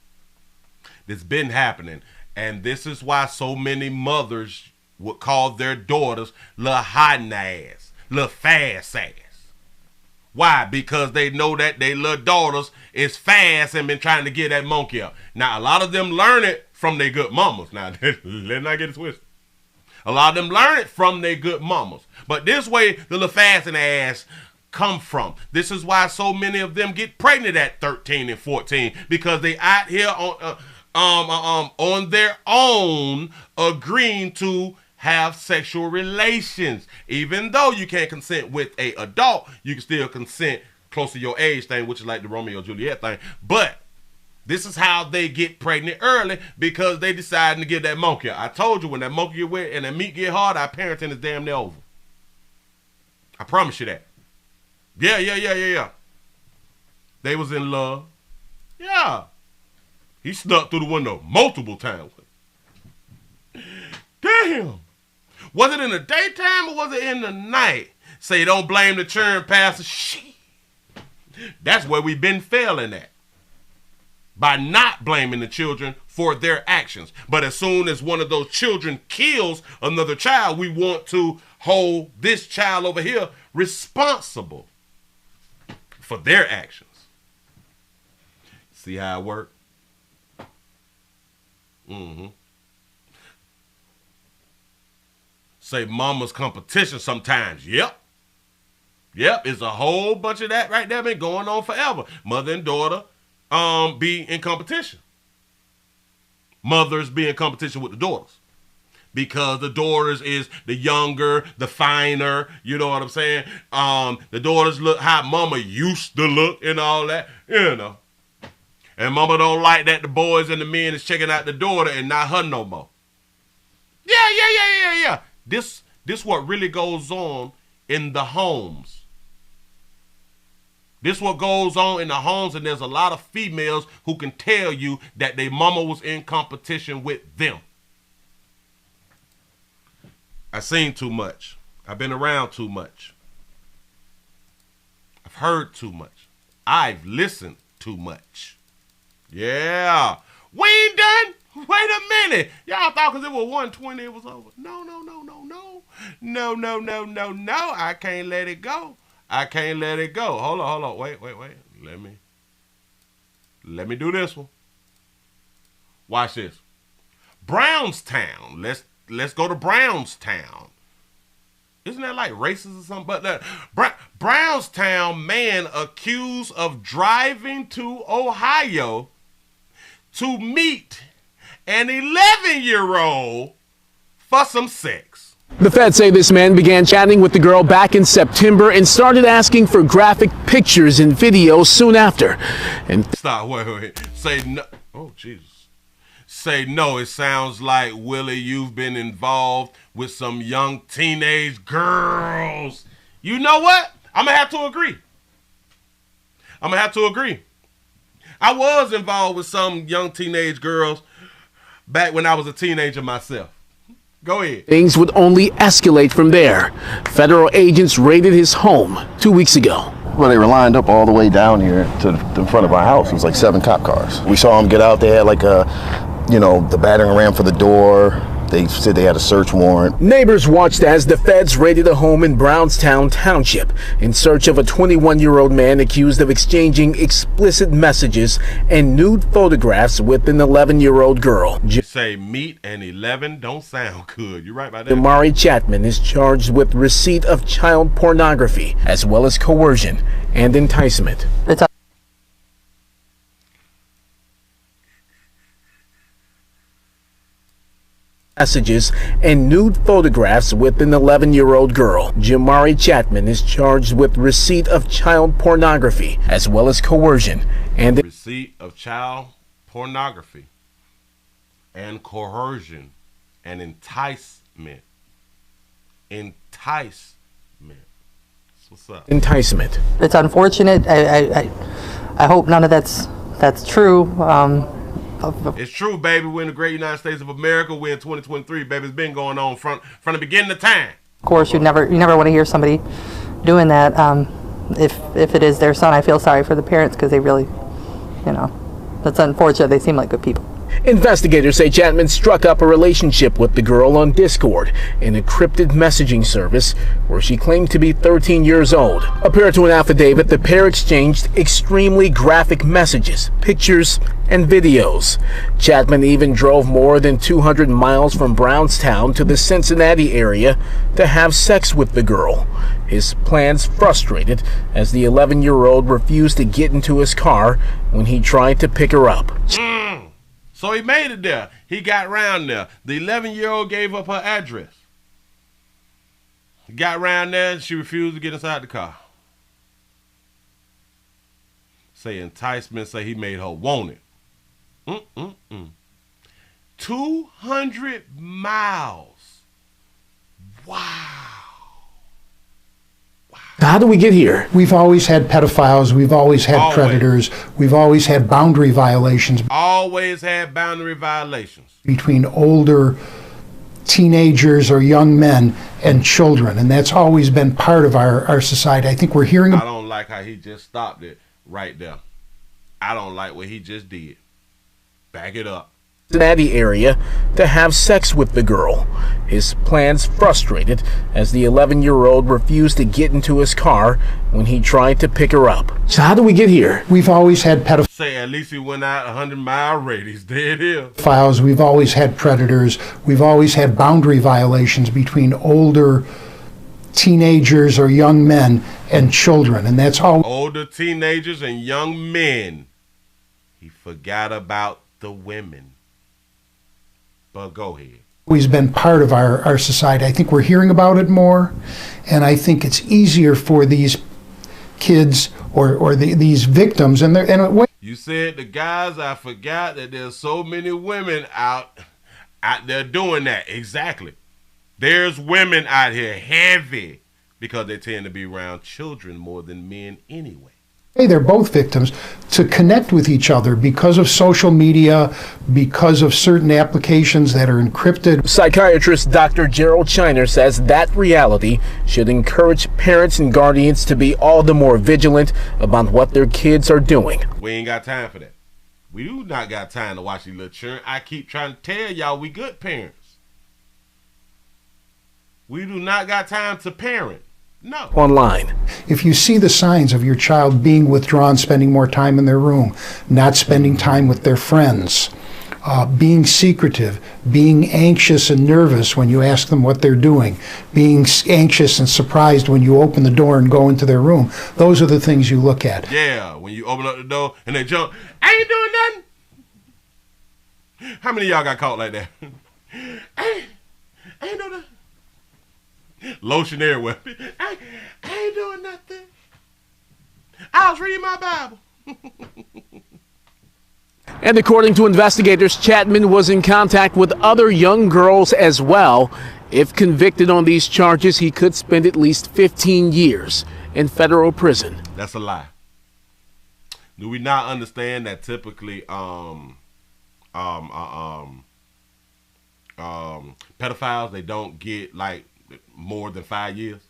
Speaker 1: It's been happening. And this is why so many mothers would call their daughters little hiding ass, little fast ass. Why? Because they know that their little daughters is fast and been trying to get that monkey up. Now, a lot of them learn it from their good mamas. Now, let's not get it twisted. A lot of them learn it from their good mamas. But this way, the little fasting ass come from. This is why so many of them get pregnant at 13 and 14, because they out here on their own agreeing to have sexual relations. Even though you can't consent with a adult, you can still consent close to your age thing, which is like the Romeo and Juliet thing. But this is how they get pregnant early, because they decided to get that monkey. I told you, when that monkey get wet and that meat get hard, our parenting is damn near over. I promise you that. Yeah. They was in love. Yeah. He snuck through the window multiple times. Damn. Was it in the daytime or was it in the night? Say, don't blame the churn pastor. Shit. That's where we've been failing at. By not blaming the children for their actions. But as soon as one of those children kills another child, we want to hold this child over here responsible for their actions. See how it works? Say mama's competition sometimes. Yep, it's a whole bunch of that right there been going on forever. Mother and daughter be in competition. Mothers be in competition with the daughters, because the daughters is the younger, the finer, you know what I'm saying? The daughters look how mama used to look and all that, you know. And mama don't like that the boys and the men is checking out the daughter and not her no more. Yeah. This what really goes on in the homes. This what goes on in the homes, and there's a lot of females who can tell you that their mama was in competition with them. I've seen too much. I've been around too much. I've heard too much. I've listened too much. Yeah. We ain't done. Wait a minute. Y'all thought because it was 120 it was over. No. No. I can't let it go. Hold on. Wait. Let me do this one. Watch this. Brownstown. Let's go to Brownstown. Isn't that like racist or something? But Brownstown man accused of driving to Ohio to meet an 11-year-old for some sex.
Speaker 22: The feds say this man began chatting with the girl back in September and started asking for graphic pictures and videos soon after. And
Speaker 1: stop, wait. Say no. Oh, Jesus. Say no, it sounds like, Willie, you've been involved with some young teenage girls. You know what? I'm going to have to agree. I was involved with some young teenage girls back when I was a teenager myself. Go ahead.
Speaker 22: Things would only escalate from there. Federal agents raided his home 2 weeks ago.
Speaker 8: Well, they were lined up all the way down here to the front of our house. It was like 7 cop cars. We saw them get out. They had like the battering ram for the door. They said they had a search warrant.
Speaker 22: Neighbors watched as the feds raided a home in Brownstown Township in search of a 21-year-old man accused of exchanging explicit messages and nude photographs with an 11-year-old girl.
Speaker 1: Say meet and 11 don't sound good. You're right about that.
Speaker 22: Damari Chapman is charged with receipt of child pornography as well as coercion and enticement. messages and nude photographs with an 11-year-old girl. Jamari Chapman is charged with receipt of child pornography as well as coercion and
Speaker 1: receipt of child pornography and coercion and enticement. Enticement. What's up?
Speaker 22: enticement.
Speaker 10: It's unfortunate. I hope none of that's true.
Speaker 1: It's true, baby. We're in the great United States of America. We're in 2023, baby. It's been going on from the beginning of time.
Speaker 10: Of course, you never want to hear somebody doing that. If it is their son, I feel sorry for the parents because they really, that's unfortunate. They seem like good people.
Speaker 22: Investigators say Chapman struck up a relationship with the girl on Discord, an encrypted messaging service where she claimed to be 13 years old. According to an affidavit, the pair exchanged extremely graphic messages, pictures, and videos. Chapman even drove more than 200 miles from Brownstown to the Cincinnati area to have sex with the girl. His plans frustrated as the 11-year-old refused to get into his car when he tried to pick her up.
Speaker 1: So he made it there. He got around there. The 11-year-old gave up her address. He got around there and she refused to get inside the car. Say enticement, say he made her want it. 200 miles. Wow.
Speaker 22: How do we get here?
Speaker 11: We've always had pedophiles. We've always had predators. We've always had boundary violations.
Speaker 1: Always had boundary violations.
Speaker 11: Between older teenagers or young men and children. And that's always been part of our society. I think we're hearing...
Speaker 1: I don't like how he just stopped it right there. I don't like what he just did. Back it up.
Speaker 22: Cincinnati area to have sex with the girl. His plans frustrated as the 11-year-old refused to get into his car when he tried to pick her up. So how do we get here?
Speaker 11: We've always had pedophiles.
Speaker 1: Say at least he went out 100-mile radius. There it is.
Speaker 11: We've always had predators. We've always had boundary violations between older teenagers or young men and children. And that's all.
Speaker 1: Older teenagers and young men. He forgot about the women. But go ahead.
Speaker 11: Always been part of our society. I think we're hearing about it more, and I think it's easier for these kids or these victims.
Speaker 1: You said the guys, I forgot that there's so many women out there doing that. Exactly. There's women out here heavy because they tend to be around children more than men anyway.
Speaker 11: They're both victims to connect with each other because of social media, because of certain applications that are encrypted.
Speaker 22: Psychiatrist Dr. Gerald Shiner says that reality should encourage parents and guardians to be all the more vigilant about what their kids are doing.
Speaker 1: We ain't got time for that. We do not got time to watch these little children. I keep trying to tell y'all we good parents. We do not got time to parent. No.
Speaker 22: Online.
Speaker 11: If you see the signs of your child being withdrawn, spending more time in their room, not spending time with their friends, being secretive, being anxious and nervous when you ask them what they're doing, being anxious and surprised when you open the door and go into their room, those are the things you look at.
Speaker 1: Yeah, when you open up the door and they jump, I ain't doing nothing. How many of y'all got caught like that? I ain't doing nothing. Lotion everywhere. I ain't doing nothing. I was reading my Bible.
Speaker 22: And according to investigators, Chapman was in contact with other young girls as well. If convicted on these charges, he could spend at least 15 years in federal prison.
Speaker 1: That's a lie. Do we not understand that typically pedophiles, they don't get like more than 5 years?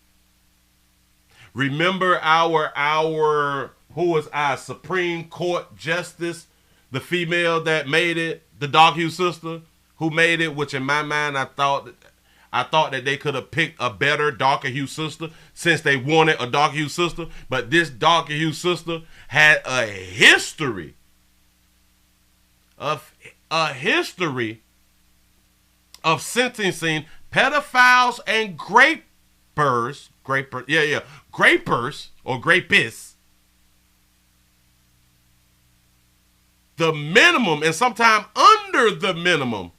Speaker 1: Remember our who was our Supreme Court Justice, the female that made it, the dark hue sister who made it, which in my mind I thought that they could have picked a better darker hue sister since they wanted a dark hue sister, but this darker hue sister had a history of sentencing pedophiles and grapers or grapists, the minimum and sometimes under the minimum.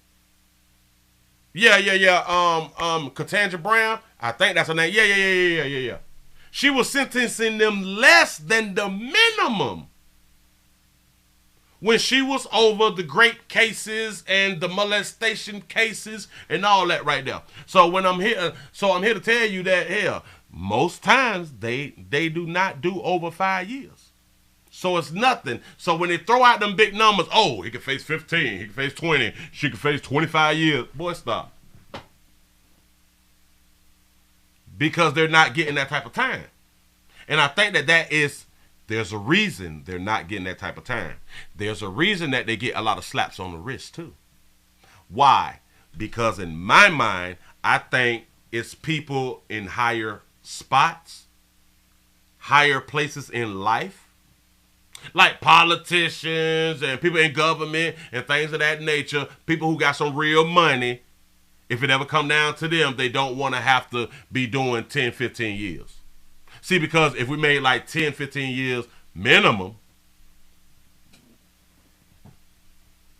Speaker 1: Katanja Brown. I think that's her name. Yeah. She was sentencing them less than the minimum when she was over the grape cases and the molestation cases and all that right there. So when I'm here to tell you that hell, most times they do not do over 5 years. So it's nothing. So when they throw out them big numbers, oh, he could face 15, he could face 20, she could face 25 years. Boy, stop. Because they're not getting that type of time. And I think there's a reason they're not getting that type of time. There's a reason that they get a lot of slaps on the wrist too. Why? Because in my mind, I think it's people in higher spots, higher places in life, like politicians and people in government and things of that nature, people who got some real money. If it ever come down to them, they don't want to have to be doing 10, 15 years. See, because if we made like 10, 15 years minimum,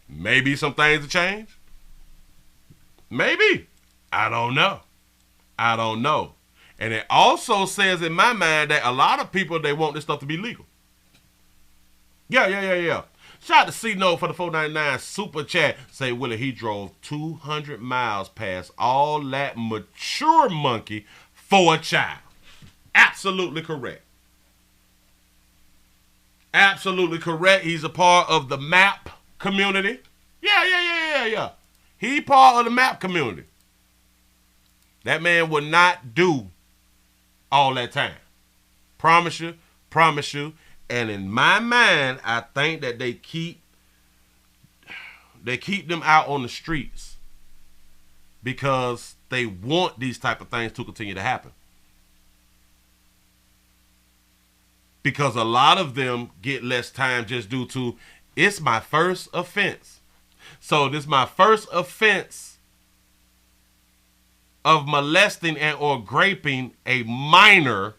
Speaker 1: maybe some things will change. Maybe. I don't know. And it also says in my mind that a lot of people, they want this stuff to be legal. Yeah. Shout out to C-No for the 499 super chat. Say, Willie, he drove 200 miles past all that mature monkey for a child. Absolutely correct. Absolutely correct. He's a part of the MAP community. Yeah. He part of the MAP community. That man would not do all that time. Promise you. And in my mind, I think that they keep them out on the streets because they want these type of things to continue to happen. Because a lot of them get less time just due to, it's my first offense. So this is my first offense of molesting and or raping a minor,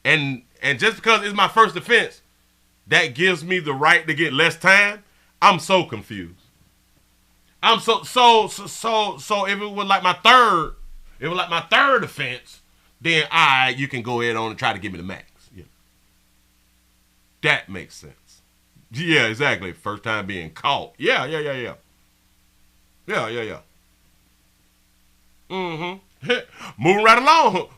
Speaker 1: and just because it's my first offense, that gives me the right to get less time. I'm so confused. I'm so if it was like my third offense, then you can go ahead on and try to give me the max. Yeah. That makes sense. Yeah, exactly. First time being caught. Yeah. Moving right along.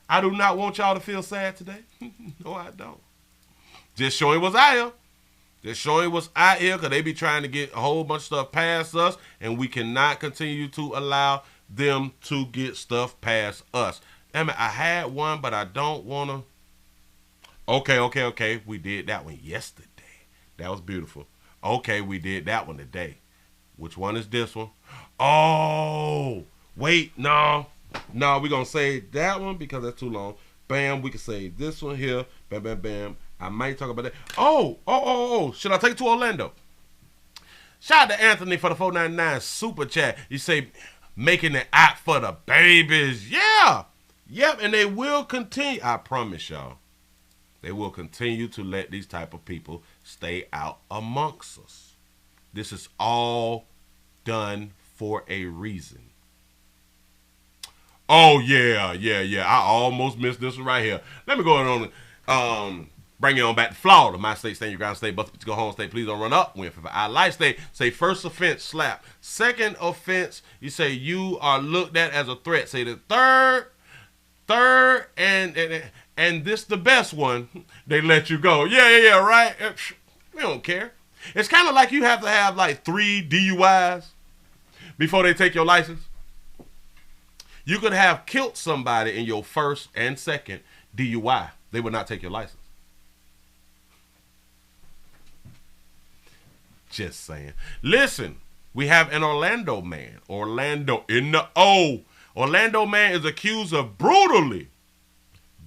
Speaker 1: I do not want y'all to feel sad today. No, I don't. Just showing what's out here. Because they be trying to get a whole bunch of stuff past us, and we cannot continue to allow them to get stuff past us. I mean, I had one, but I don't want to. Okay. We did that one yesterday. That was beautiful. Okay, we did that one today. Which one is this one? Oh, wait, no, we're going to save that one because that's too long. Bam, we can save this one here. Bam. I might talk about that. Oh, should I take it to Orlando? Shout out to Anthony for the 499 super chat. You say, making it out for the babies. Yeah. Yep, and they will continue. I promise y'all. They will continue to let these type of people stay out amongst us. This is all done for a reason. Oh, yeah. I almost missed this one right here. Let me go on bring it on back to Florida. My state, stand your ground state, but to go home state, please don't run up. Win for I like state. Say first offense, slap. Second offense, you say you are looked at as a threat. Say the third, and this the best one, they let you go. Yeah, right? We don't care. It's kind of like you have to have like 3 DUIs before they take your license. You could have killed somebody in your first and second DUI. They would not take your license. Just saying. Listen, we have an Orlando man. Orlando man is accused of brutally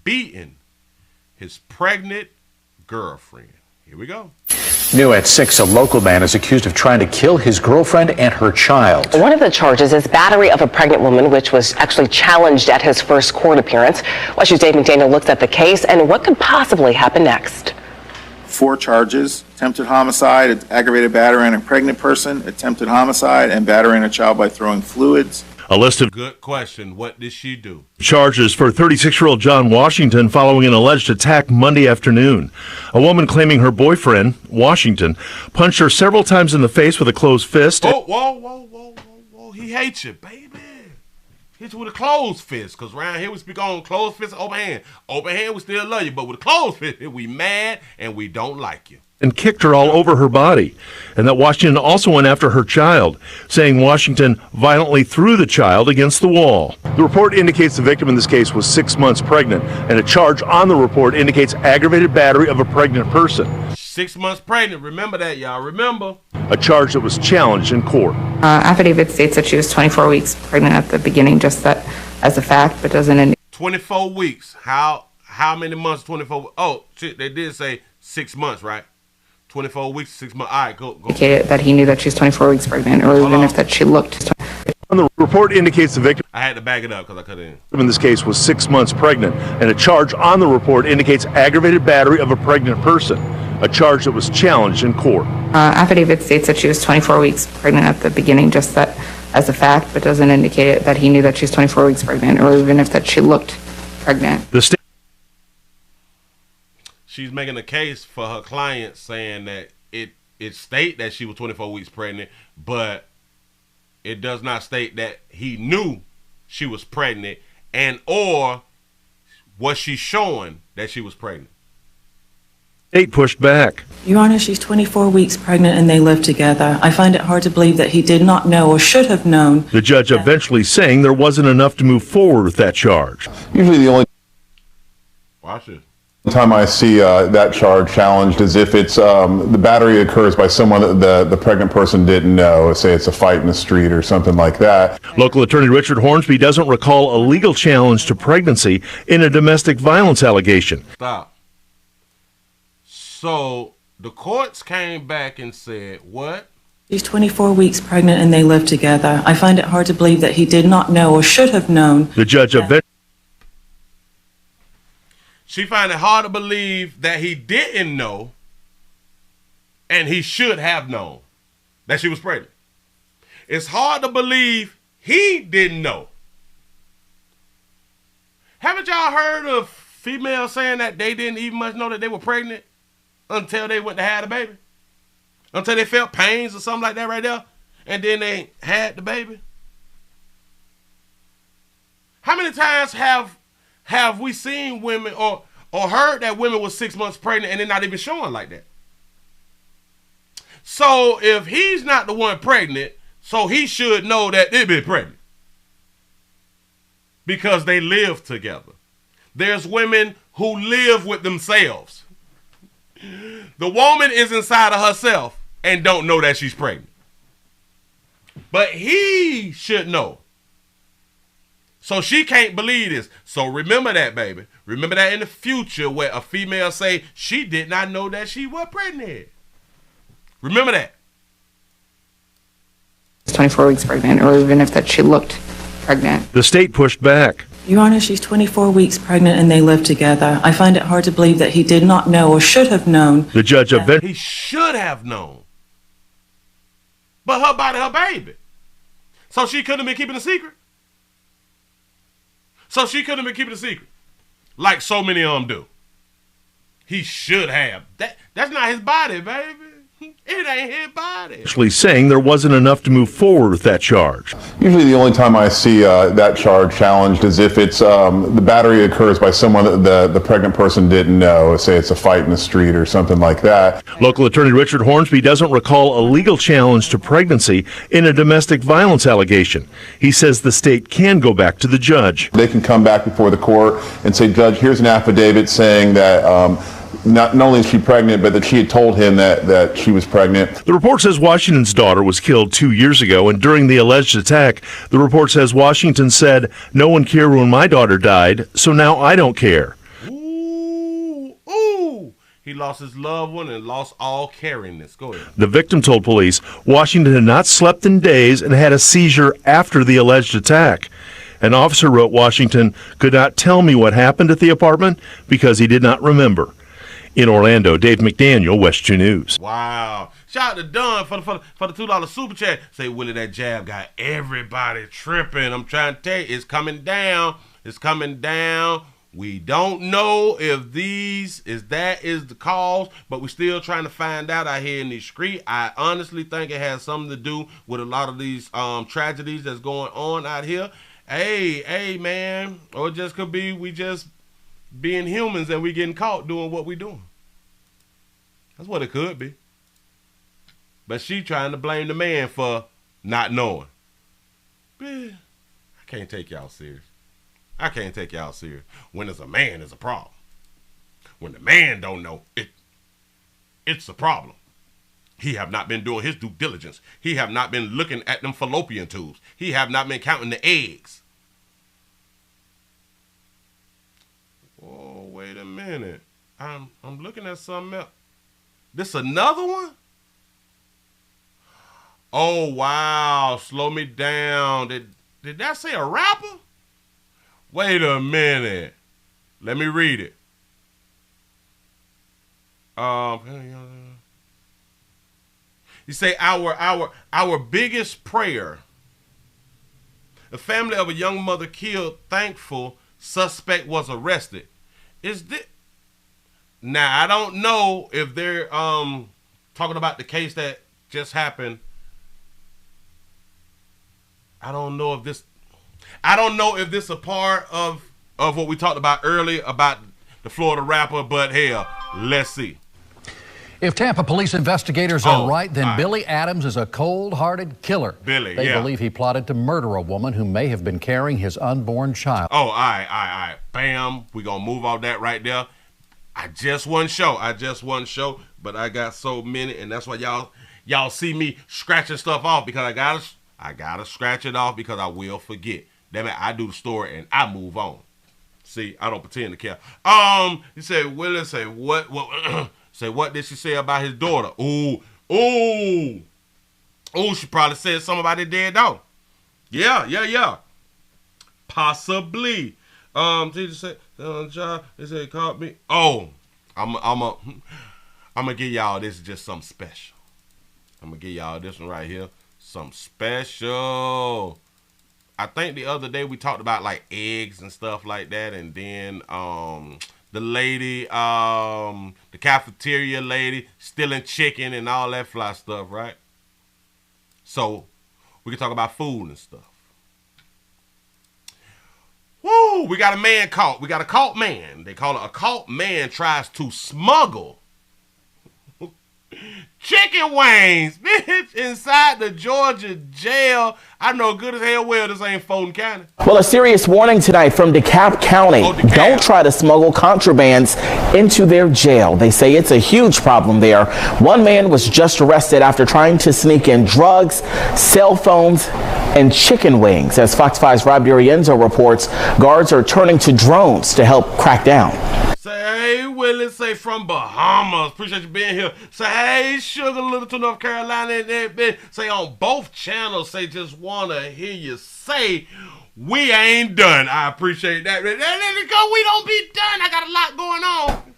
Speaker 1: beating his pregnant girlfriend. Here we go.
Speaker 2: New at 6, a local man is accused of trying to kill his girlfriend and her child.
Speaker 6: One of the charges is battery of a pregnant woman, which was actually challenged at his first court appearance. WashU's Dave McDaniel looks at the case and what could possibly happen next.
Speaker 12: 4 charges: attempted homicide, aggravated battery on a pregnant person, attempted homicide, and battery on a child by throwing fluids.
Speaker 2: A list of
Speaker 1: Good question. What did she do?
Speaker 2: charges for 36-year-old John Washington following an alleged attack Monday afternoon. A woman claiming her boyfriend, Washington, punched her several times in the face with a closed fist.
Speaker 1: Oh, whoa. He hates you, baby. Hit you with a closed fist, because around here we speak on closed fist, open hand. Open hand, we still love you, but with a closed fist, we mad and we don't like you.
Speaker 2: And kicked her all over her body, and that Washington also went after her child, saying Washington violently threw the child against the wall. The report indicates the victim in this case was 6 months pregnant, and a charge on the report indicates aggravated battery of a pregnant person.
Speaker 1: 6 months pregnant, remember that, y'all, remember.
Speaker 2: A charge that was challenged in court.
Speaker 13: Affidavit states that she was 24 weeks pregnant at the beginning, just that as a fact, but doesn't indicate.
Speaker 1: 24 weeks. How many months? 24. Oh, shit, they did say 6 months, right? 24 weeks, 6 months. All right, go.
Speaker 13: Indicated that he knew that she was 24 weeks pregnant, or even if that she looked.
Speaker 2: On the report indicates the victim
Speaker 1: I had to back it up because I couldn't.
Speaker 2: In this case was 6 months pregnant, and a charge on the report indicates aggravated battery of a pregnant person. A charge that was challenged in court.
Speaker 13: Affidavit states that she was 24 weeks pregnant at the beginning, just that as a fact, but doesn't indicate that he knew that she was 24 weeks pregnant, or even if that she looked pregnant.
Speaker 2: The state.
Speaker 1: She's making a case for her client, saying that it state that she was 24 weeks pregnant, but it does not state that he knew she was pregnant, and or was she showing that she was pregnant.
Speaker 2: State pushed back.
Speaker 15: Your Honor, she's 24 weeks pregnant and they live together. I find it hard to believe that he did not know or should have known.
Speaker 2: The judge eventually saying there wasn't enough to move forward with that charge.
Speaker 5: Usually the only
Speaker 1: Watch it.
Speaker 5: time I see that charge challenged is if it's the battery occurs by someone that the pregnant person didn't know. Say it's a fight in the street or something like that.
Speaker 2: Local attorney Richard Hornsby doesn't recall a legal challenge to pregnancy in a domestic violence allegation.
Speaker 1: Stop. So the courts came back and said, what?
Speaker 15: She's 24 weeks pregnant and they live together. I find it hard to believe that he did not know or should have known.
Speaker 2: The judge eventually.
Speaker 1: She find it hard to believe that he didn't know and he should have known that she was pregnant. It's hard to believe he didn't know. Haven't y'all heard of females saying that they didn't even much know that they were pregnant until they went to have the baby? Until they felt pains or something like that right there, and then they had the baby? How many times have we seen women or heard that women were 6 months pregnant and they're not even showing like that? So if he's not the one pregnant, so he should know that they've been pregnant because they live together. There's women who live with themselves. The woman is inside of herself and don't know that she's pregnant. But he should know. So she can't believe this. So remember that, baby. Remember that in the future where a female say she did not know that she was pregnant. Remember that.
Speaker 13: 24 weeks pregnant, or even if that she looked pregnant.
Speaker 2: The state pushed back.
Speaker 15: Your Honor, she's 24 weeks pregnant and they live together. I find it hard to believe that he did not know or should have known.
Speaker 2: The judge eventually.
Speaker 1: He should have known. But her body, her baby. So she couldn't have been keeping a secret. Like so many of them do. He should have. That's not his body, baby. It ain't his body.
Speaker 2: Actually saying there wasn't enough to move forward with that charge.
Speaker 5: Usually the only time I see that charge challenged is if it's the battery occurs by someone that the pregnant person didn't know. Say it's a fight in the street or something like that.
Speaker 2: Local attorney Richard Hornsby doesn't recall a legal challenge to pregnancy in a domestic violence allegation. He says the state can go back to the judge.
Speaker 5: They can come back before the court and say, Judge, here's an affidavit saying that not only is she pregnant, but that she had told him that she was pregnant.
Speaker 2: The report says Washington's daughter was killed 2 years ago, and during the alleged attack, the report says Washington said, "No one cared when my daughter died, so now I don't care."
Speaker 1: Ooh. He lost his loved one and lost all caringness. Go ahead.
Speaker 2: The victim told police Washington had not slept in days and had a seizure after the alleged attack. An officer wrote Washington could not tell me what happened at the apartment because he did not remember. In Orlando, Dave McDaniel, West 2 News.
Speaker 1: Wow. Shout out to Dunn for the $2 super chat. Say, Willie, that jab got everybody tripping. I'm trying to tell you, it's coming down. It's coming down. We don't know if that is the cause, but we're still trying to find out out here in these streets. I honestly think it has something to do with a lot of these tragedies that's going on out here. Hey, man. Or it just could be we just being humans and we getting caught doing what we doing. That's what it could be. But she trying to blame the man for not knowing. Man, I can't take y'all serious. I can't take y'all serious. When there's a man, there's a problem. When the man don't know, it's a problem. He have not been doing his due diligence. He have not been looking at them fallopian tubes. He have not been counting the eggs. Oh, wait a minute. I'm looking at something else. This another one? Oh, wow. Slow me down. Did that say a rapper? Wait a minute. Let me read it. You say our biggest prayer. The family of a young mother killed, thankful suspect was arrested. Is this? Now I don't know if they're talking about the case that just happened. I don't know if this a part of what we talked about earlier about the Florida rapper, but hell, let's see.
Speaker 16: If Tampa police investigators are right, then Billy Adams is a cold-hearted killer.
Speaker 1: They
Speaker 16: believe he plotted to murder a woman who may have been carrying his unborn child.
Speaker 1: Oh, all right. Bam. We're going to move off that right there. I just one show, but I got so many, and that's why y'all see me scratching stuff off, because I gotta scratch it off because I will forget. Damn it, I do the story and I move on. See, I don't pretend to care. You say, Willie, say what say what did she say about his daughter? Ooh, she probably said something about his dead dog. Yeah. Possibly. Teacher said, they said called me. Oh, I'm gonna give y'all this is just something special. I'm gonna give y'all this one right here. Something special. I think the other day we talked about like eggs and stuff like that, and then the lady, the cafeteria lady stealing chicken and all that fly stuff, right? So we can talk about food and stuff. Woo! We got a man caught. We got a caught man. They call it a caught man tries to smuggle chicken wings, bitch, inside the Georgia jail. I know good as hell well this ain't Fulton County.
Speaker 18: Well, a serious warning tonight from DeKalb County. Don't try to smuggle contrabands into their jail. They say it's a huge problem there. One man was just arrested after trying to sneak in drugs, cell phones, and chicken wings. As Fox 5's Rob D'Arienzo reports, guards are turning to drones to help crack down.
Speaker 1: Say, hey, Willie, say from Bahamas. Appreciate you being here. Say, hey, Sugar, Little to North Carolina. Say on both channels, say, just want to hear you say, we ain't done. I appreciate that. We don't be done. I got a lot going on.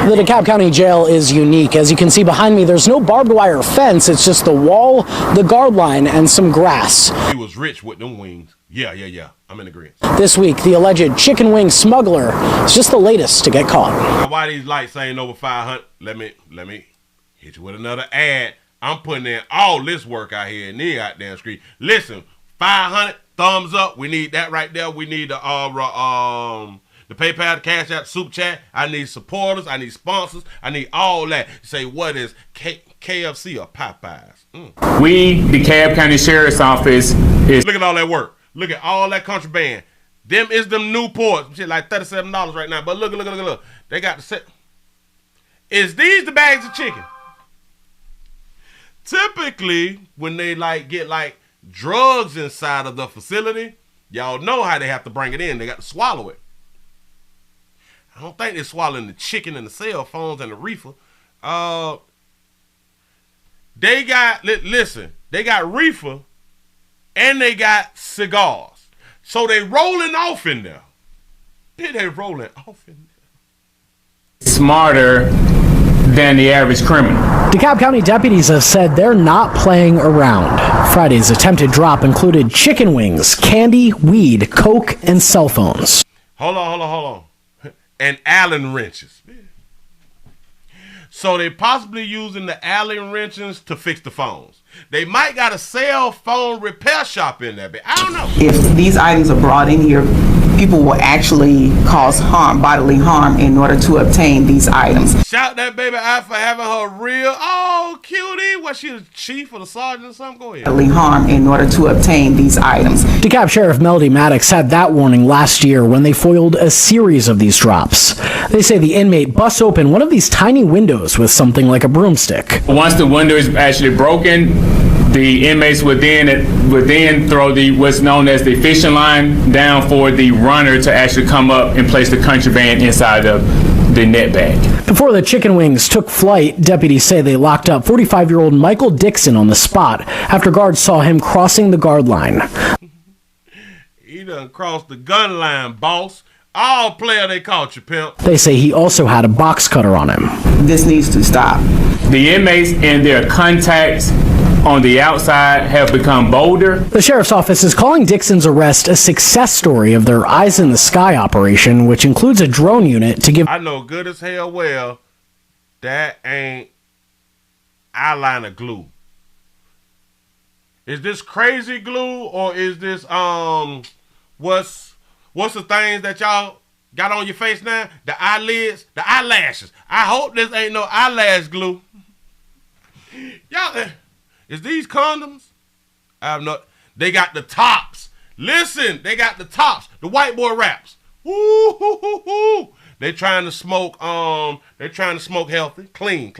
Speaker 19: The DeKalb County Jail is unique. As you can see behind me, there's no barbed wire fence. It's just the wall, the guard line, and some grass.
Speaker 1: He was rich with them wings. Yeah. I'm in agreement.
Speaker 19: This week, the alleged chicken wing smuggler is just the latest to get caught.
Speaker 1: Now, why these lights ain't over 500? Let me hit you with another ad. I'm putting in all this work out here in the goddamn street. Listen, 500 thumbs up. We need that right there. We need the PayPal, the Cash App, Super Chat. I need supporters. I need sponsors. I need all that. Say, what is KFC or Popeyes?
Speaker 24: We, the DeKalb County Sheriff's Office, is...
Speaker 1: Look at all that work. Look at all that contraband. Them Newports. Shit like $37 right now. But look. They got the set. Is these the bags of chicken? Typically, when they get drugs inside of the facility, y'all know how they have to bring it in. They got to swallow it. I don't think they're swallowing the chicken and the cell phones and the reefer. They got reefer and they got cigars. So they rolling off in there. They rolling off in
Speaker 24: smarter than the average criminal.
Speaker 19: DeKalb County deputies have said they're not playing around. Friday's attempted drop included chicken wings, candy, weed, coke, and cell phones.
Speaker 1: Hold on. And Allen wrenches. So they possibly using the Allen wrenches to fix the phones. They might got a cell phone repair shop in there, but I don't know.
Speaker 14: If these items are brought in here, people will actually cause harm, bodily harm, in order to obtain these items.
Speaker 1: Shout that baby out for having her real, cutie. What, she the chief or the sergeant or something? Go ahead.
Speaker 14: Bodily harm in order to obtain these items.
Speaker 19: DeKalb Sheriff Melody Maddox had that warning last year when they foiled a series of these drops. They say the inmate busts open one of these tiny windows with something like a broomstick.
Speaker 24: Once the window is actually broken, the inmates would then throw what's known as the fishing line down for the runner to actually come up and place the contraband inside of the net bag.
Speaker 19: Before the chicken wings took flight, deputies say they locked up 45-year-old Michael Dixon on the spot after guards saw him crossing the guard line.
Speaker 1: He done crossed the gun line, boss. All player they caught you, pimp.
Speaker 19: They say he also had a box cutter on him.
Speaker 14: This needs to stop.
Speaker 24: The inmates and their contacts on the outside have become bolder.
Speaker 19: The sheriff's office is calling Dixon's arrest a success story of their Eyes in the Sky operation, which includes a drone unit to give...
Speaker 1: I know good as hell well that ain't eyeliner glue. Is this crazy glue or is this what's the things that y'all got on your face now? The eyelids, the eyelashes. I hope this ain't no eyelash glue. Y'all, is these condoms? I have no. They got the tops. Listen, they got the tops. The white boy wraps. Woo-hoo-hoo-hoo. They trying to smoke. They trying to smoke healthy, clean.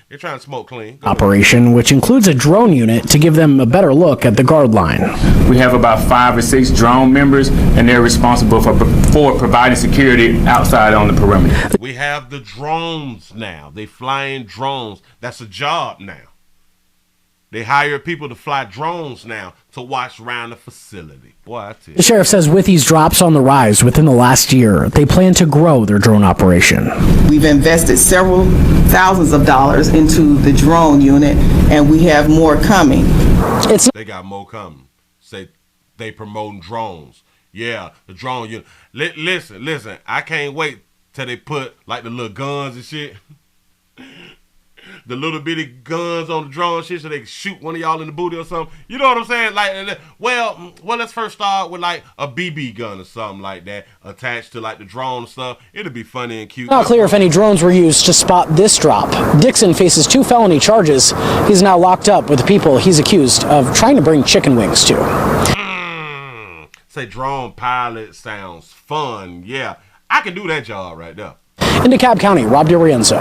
Speaker 1: They're trying to smoke clean.
Speaker 19: Operation, which includes a drone unit to give them a better look at the guard line.
Speaker 24: We have about 5 or 6 drone members, and they're responsible for providing security outside on the perimeter.
Speaker 1: We have the drones now. They flying drones. That's a job now. They hire people to fly drones now to watch around the facility. Boy, I tell you.
Speaker 19: The sheriff says with these drops on the rise within the last year, they plan to grow their drone operation.
Speaker 14: We've invested several thousands of dollars into the drone unit, and we have more coming.
Speaker 1: They got more coming. Say they promoting drones. Yeah, the drone unit. Listen. I can't wait till they put like the little guns and shit. The little bitty guns on the drone shit so they can shoot one of y'all in the booty or something. You know what I'm saying? Like, well, let's first start with like a BB gun or something like that attached to like the drone and stuff. It'll be funny and cute.
Speaker 19: Not clear if any drones were used to spot this drop. Dixon faces 2 felony charges. He's now locked up with the people he's accused of trying to bring chicken wings to.
Speaker 1: Say drone pilot sounds fun. Yeah, I can do that job right there.
Speaker 19: In DeKalb County, Rob DiRienzo,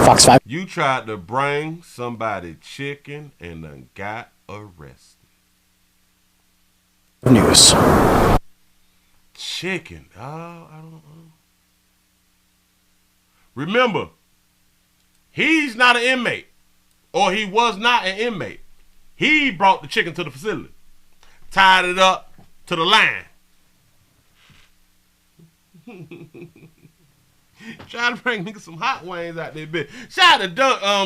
Speaker 19: Fox 5.
Speaker 1: You tried to bring somebody chicken and then got arrested.
Speaker 19: News.
Speaker 1: Chicken. I don't know. Remember, he's not an inmate. Or he was not an inmate. He brought the chicken to the facility. Tied it up to the line. Trying to bring niggas some hot wings out there, bitch. Shout out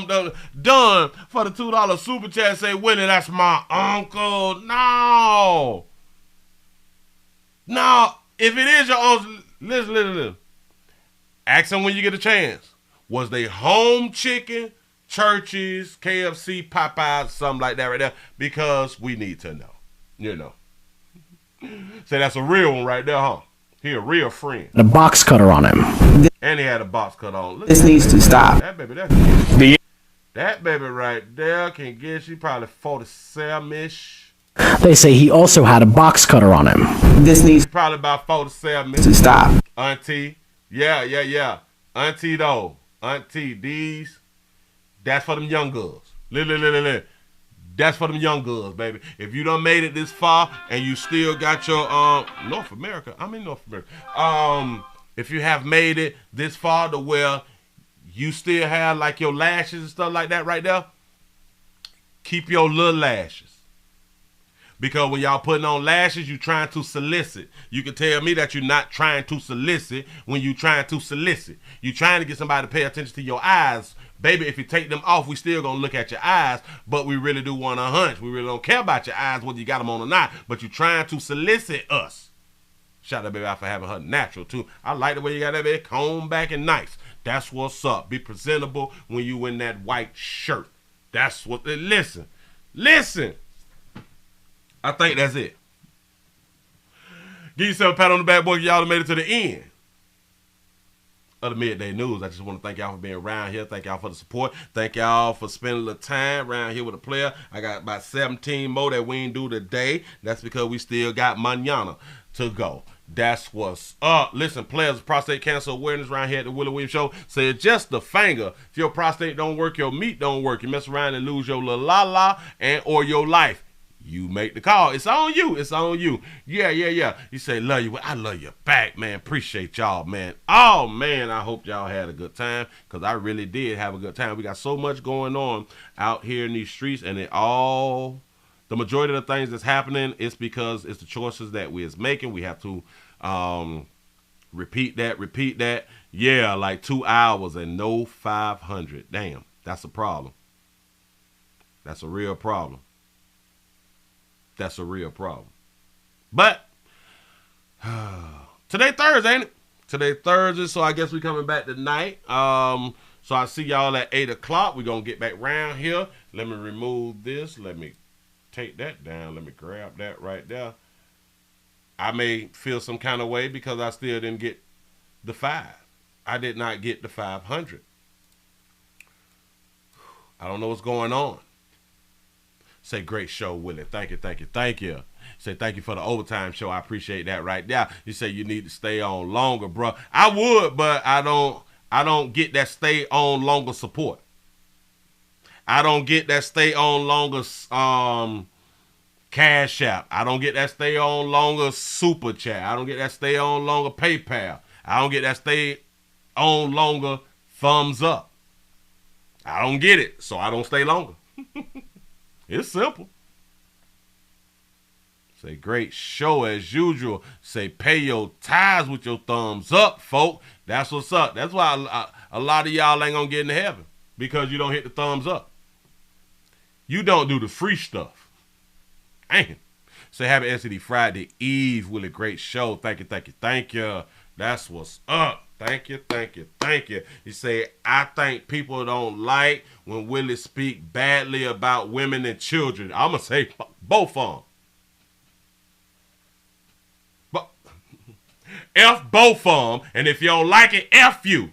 Speaker 1: to Dunn for the $2 super chat. Say, Willie, that's my uncle. No. If it is your uncle, listen. Ask him when you get a chance. Was they home chicken, Church's, KFC, Popeyes, something like that right there? Because we need to know. You know. Say that's a real one right there, huh? He a real friend.
Speaker 19: A box cutter on him.
Speaker 1: And he had a box cut on.
Speaker 14: This needs to stop.
Speaker 1: That baby right there can get you probably 47-ish.
Speaker 19: They say he also had a box cutter on him.
Speaker 14: This needs
Speaker 1: probably about 47-ish.
Speaker 14: to stop.
Speaker 1: Auntie. Yeah. Auntie though. Auntie, these. That's for them young girls. That's for them young girls, baby. If you done made it this far and you still got your North America. If you have made it this far to where you still have like your lashes and stuff like that right there, keep your little lashes. Because when y'all putting on lashes, you trying to solicit. You can tell me that you're not trying to solicit when you trying to solicit. You trying to get somebody to pay attention to your eyes. Baby, if you take them off, we still going to look at your eyes, but we really do want a hunch. We really don't care about your eyes, whether you got them on or not, but you trying to solicit us. Shout out baby out for having her natural, too. I like the way you got that baby combed back and nice. That's what's up. Be presentable when you in that white shirt. That's what, listen. I think that's it. Give yourself a pat on the back, boy. Y'all have made it to the end of the Midday News. I just want to thank y'all for being around here. Thank y'all for the support. Thank y'all for spending a little time around here with a player. I got about 17 more that we ain't do today. That's because we still got mañana to go. That's what's up. Listen, players, prostate cancer awareness around here at the Willie Williams Show. Say it's just the finger. If your prostate don't work, your meat don't work. You mess around and lose your la and or your life. You make the call. It's on you. It's on you. Yeah. You say, love you. Well, I love you back, man. Appreciate y'all, man. Oh, man, I hope y'all had a good time because I really did have a good time. We got so much going on out here in these streets, and the majority of the things that's happening is because it's the choices that we is making. We have to repeat that. Yeah, like 2 hours and no 500. Damn, that's a problem. That's a real problem. That's a real problem. But today Thursday, ain't it? Today Thursday, so I guess we coming back tonight. So I see y'all at 8 o'clock. We're going to get back around here. Let me remove this. Let me take that down. Let me grab that right there. I may feel some kind of way because I still didn't get the 5. I did not get the 500. I don't know what's going on. Say, great show, Willie. Thank you. Say, thank you for the overtime show. I appreciate that right there. You say you need to stay on longer, bro. I would, but I don't get that stay on longer support. I don't get that stay on longer Cash App. I don't get that stay on longer Super Chat. I don't get that stay on longer PayPal. I don't get that stay on longer thumbs up. I don't get it, so I don't stay longer. It's simple. Say, great show as usual. Say, pay your tithes with your thumbs up, folk. That's what's up. That's why a lot of y'all ain't gonna get into heaven, because you don't hit the thumbs up. You don't do the free stuff. Ain't. Say, happy STD Friday Eve, Willie. Great show. Thank you. That's what's up. Thank you. You say, I think people don't like when Willie speak badly about women and children. I'm going to say both of them. F both of them. And if you don't like it, F you.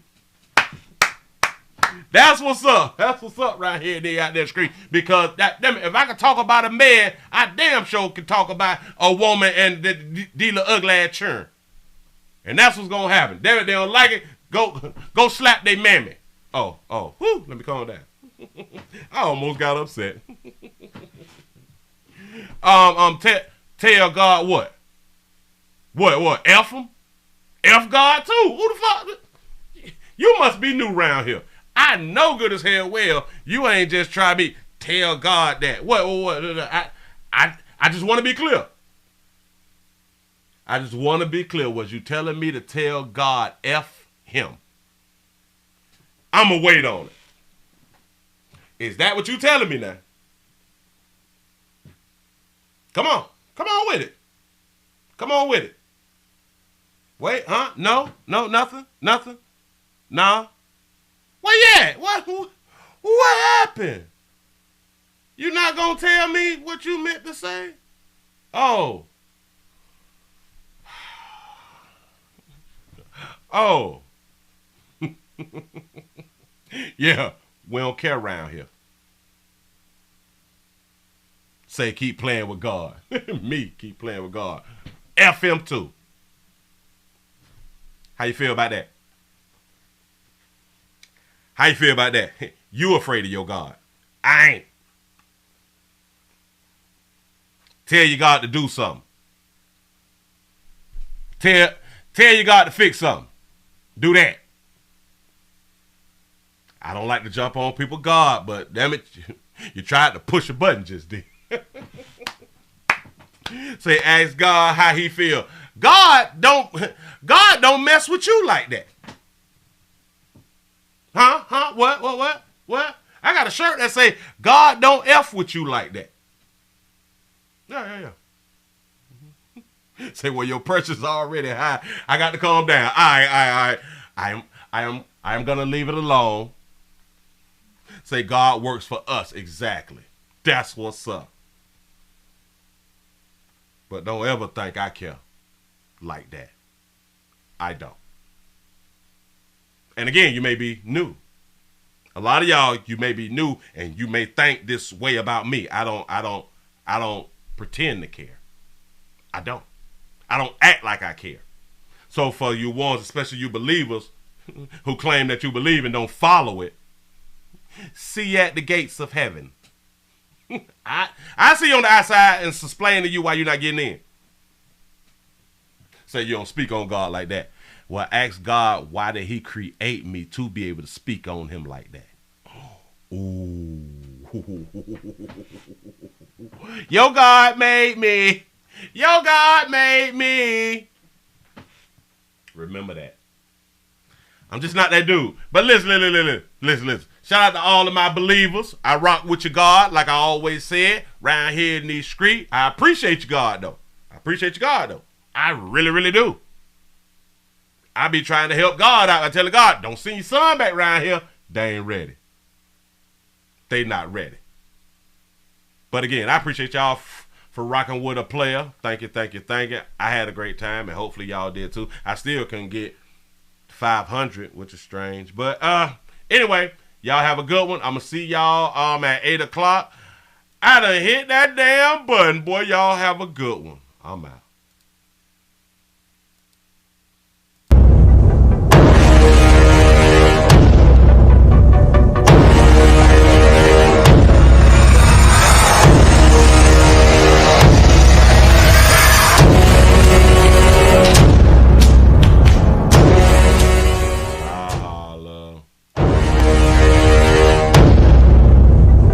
Speaker 1: That's what's up. That's what's up right here. They out there screaming. Because if I can talk about a man, I damn sure can talk about a woman and the dealer ugly ass churn. And that's what's gonna happen. Damn it, they don't like it. Go slap they mammy. Oh. Whew, let me calm down. I almost got upset. Tell God what? What? F him? F God too? Who the fuck? You must be new around here. I know good as hell well you ain't just trying to tell God that. What? I just want to be clear. I just want to be clear. Was you telling me to tell God F him? I'm going to wait on it. Is that what you telling me now? Come on with it. Come on with it. Wait, huh? No, nothing. Nah. Where you at? What happened? You not going to tell me what you meant to say? Oh. Yeah, we don't care around here. Say, keep playing with God. Me, keep playing with God. F him too. How you feel about that? How you feel about that? You afraid of your God. I ain't. Tell your God to do something. Tell your God to fix something. Do that. I don't like to jump on people, God, but damn it, you tried to push a button just then. Say, ask God how he feel. God don't mess with you like that. Huh? What? I got a shirt that say, God don't F with you like that. Yeah. Say, well, your pressure is already high. I got to calm down. I am gonna leave it alone. Say, God works for us. Exactly. That's what's up. But don't ever think I care like that. I don't. And again, you may be new. A lot of y'all, you may be new and you may think this way about me. I don't pretend to care. I don't act like I care. So for you ones, especially you believers who claim that you believe and don't follow it, see you at the gates of heaven. I see you on the outside and explain to you why you're not getting in. Say you don't speak on God like that. Well, ask God, why did he create me to be able to speak on him like that? Ooh. Your God made me. Your God made me. Remember that. I'm just not that dude. But listen. Shout out to all of my believers. I rock with your God, like I always said, round here in these streets. I appreciate you, God, though. I really, really do. I be trying to help God out. I tell God, don't send your son back around here. They ain't ready. They not ready. But again, I appreciate y'all for rocking with a player. Thank you. I had a great time, and hopefully y'all did too. I still couldn't get 500, which is strange. But anyway, y'all have a good one. I'm going to see y'all at 8 o'clock. I done hit that damn button. Boy, y'all have a good one. I'm out.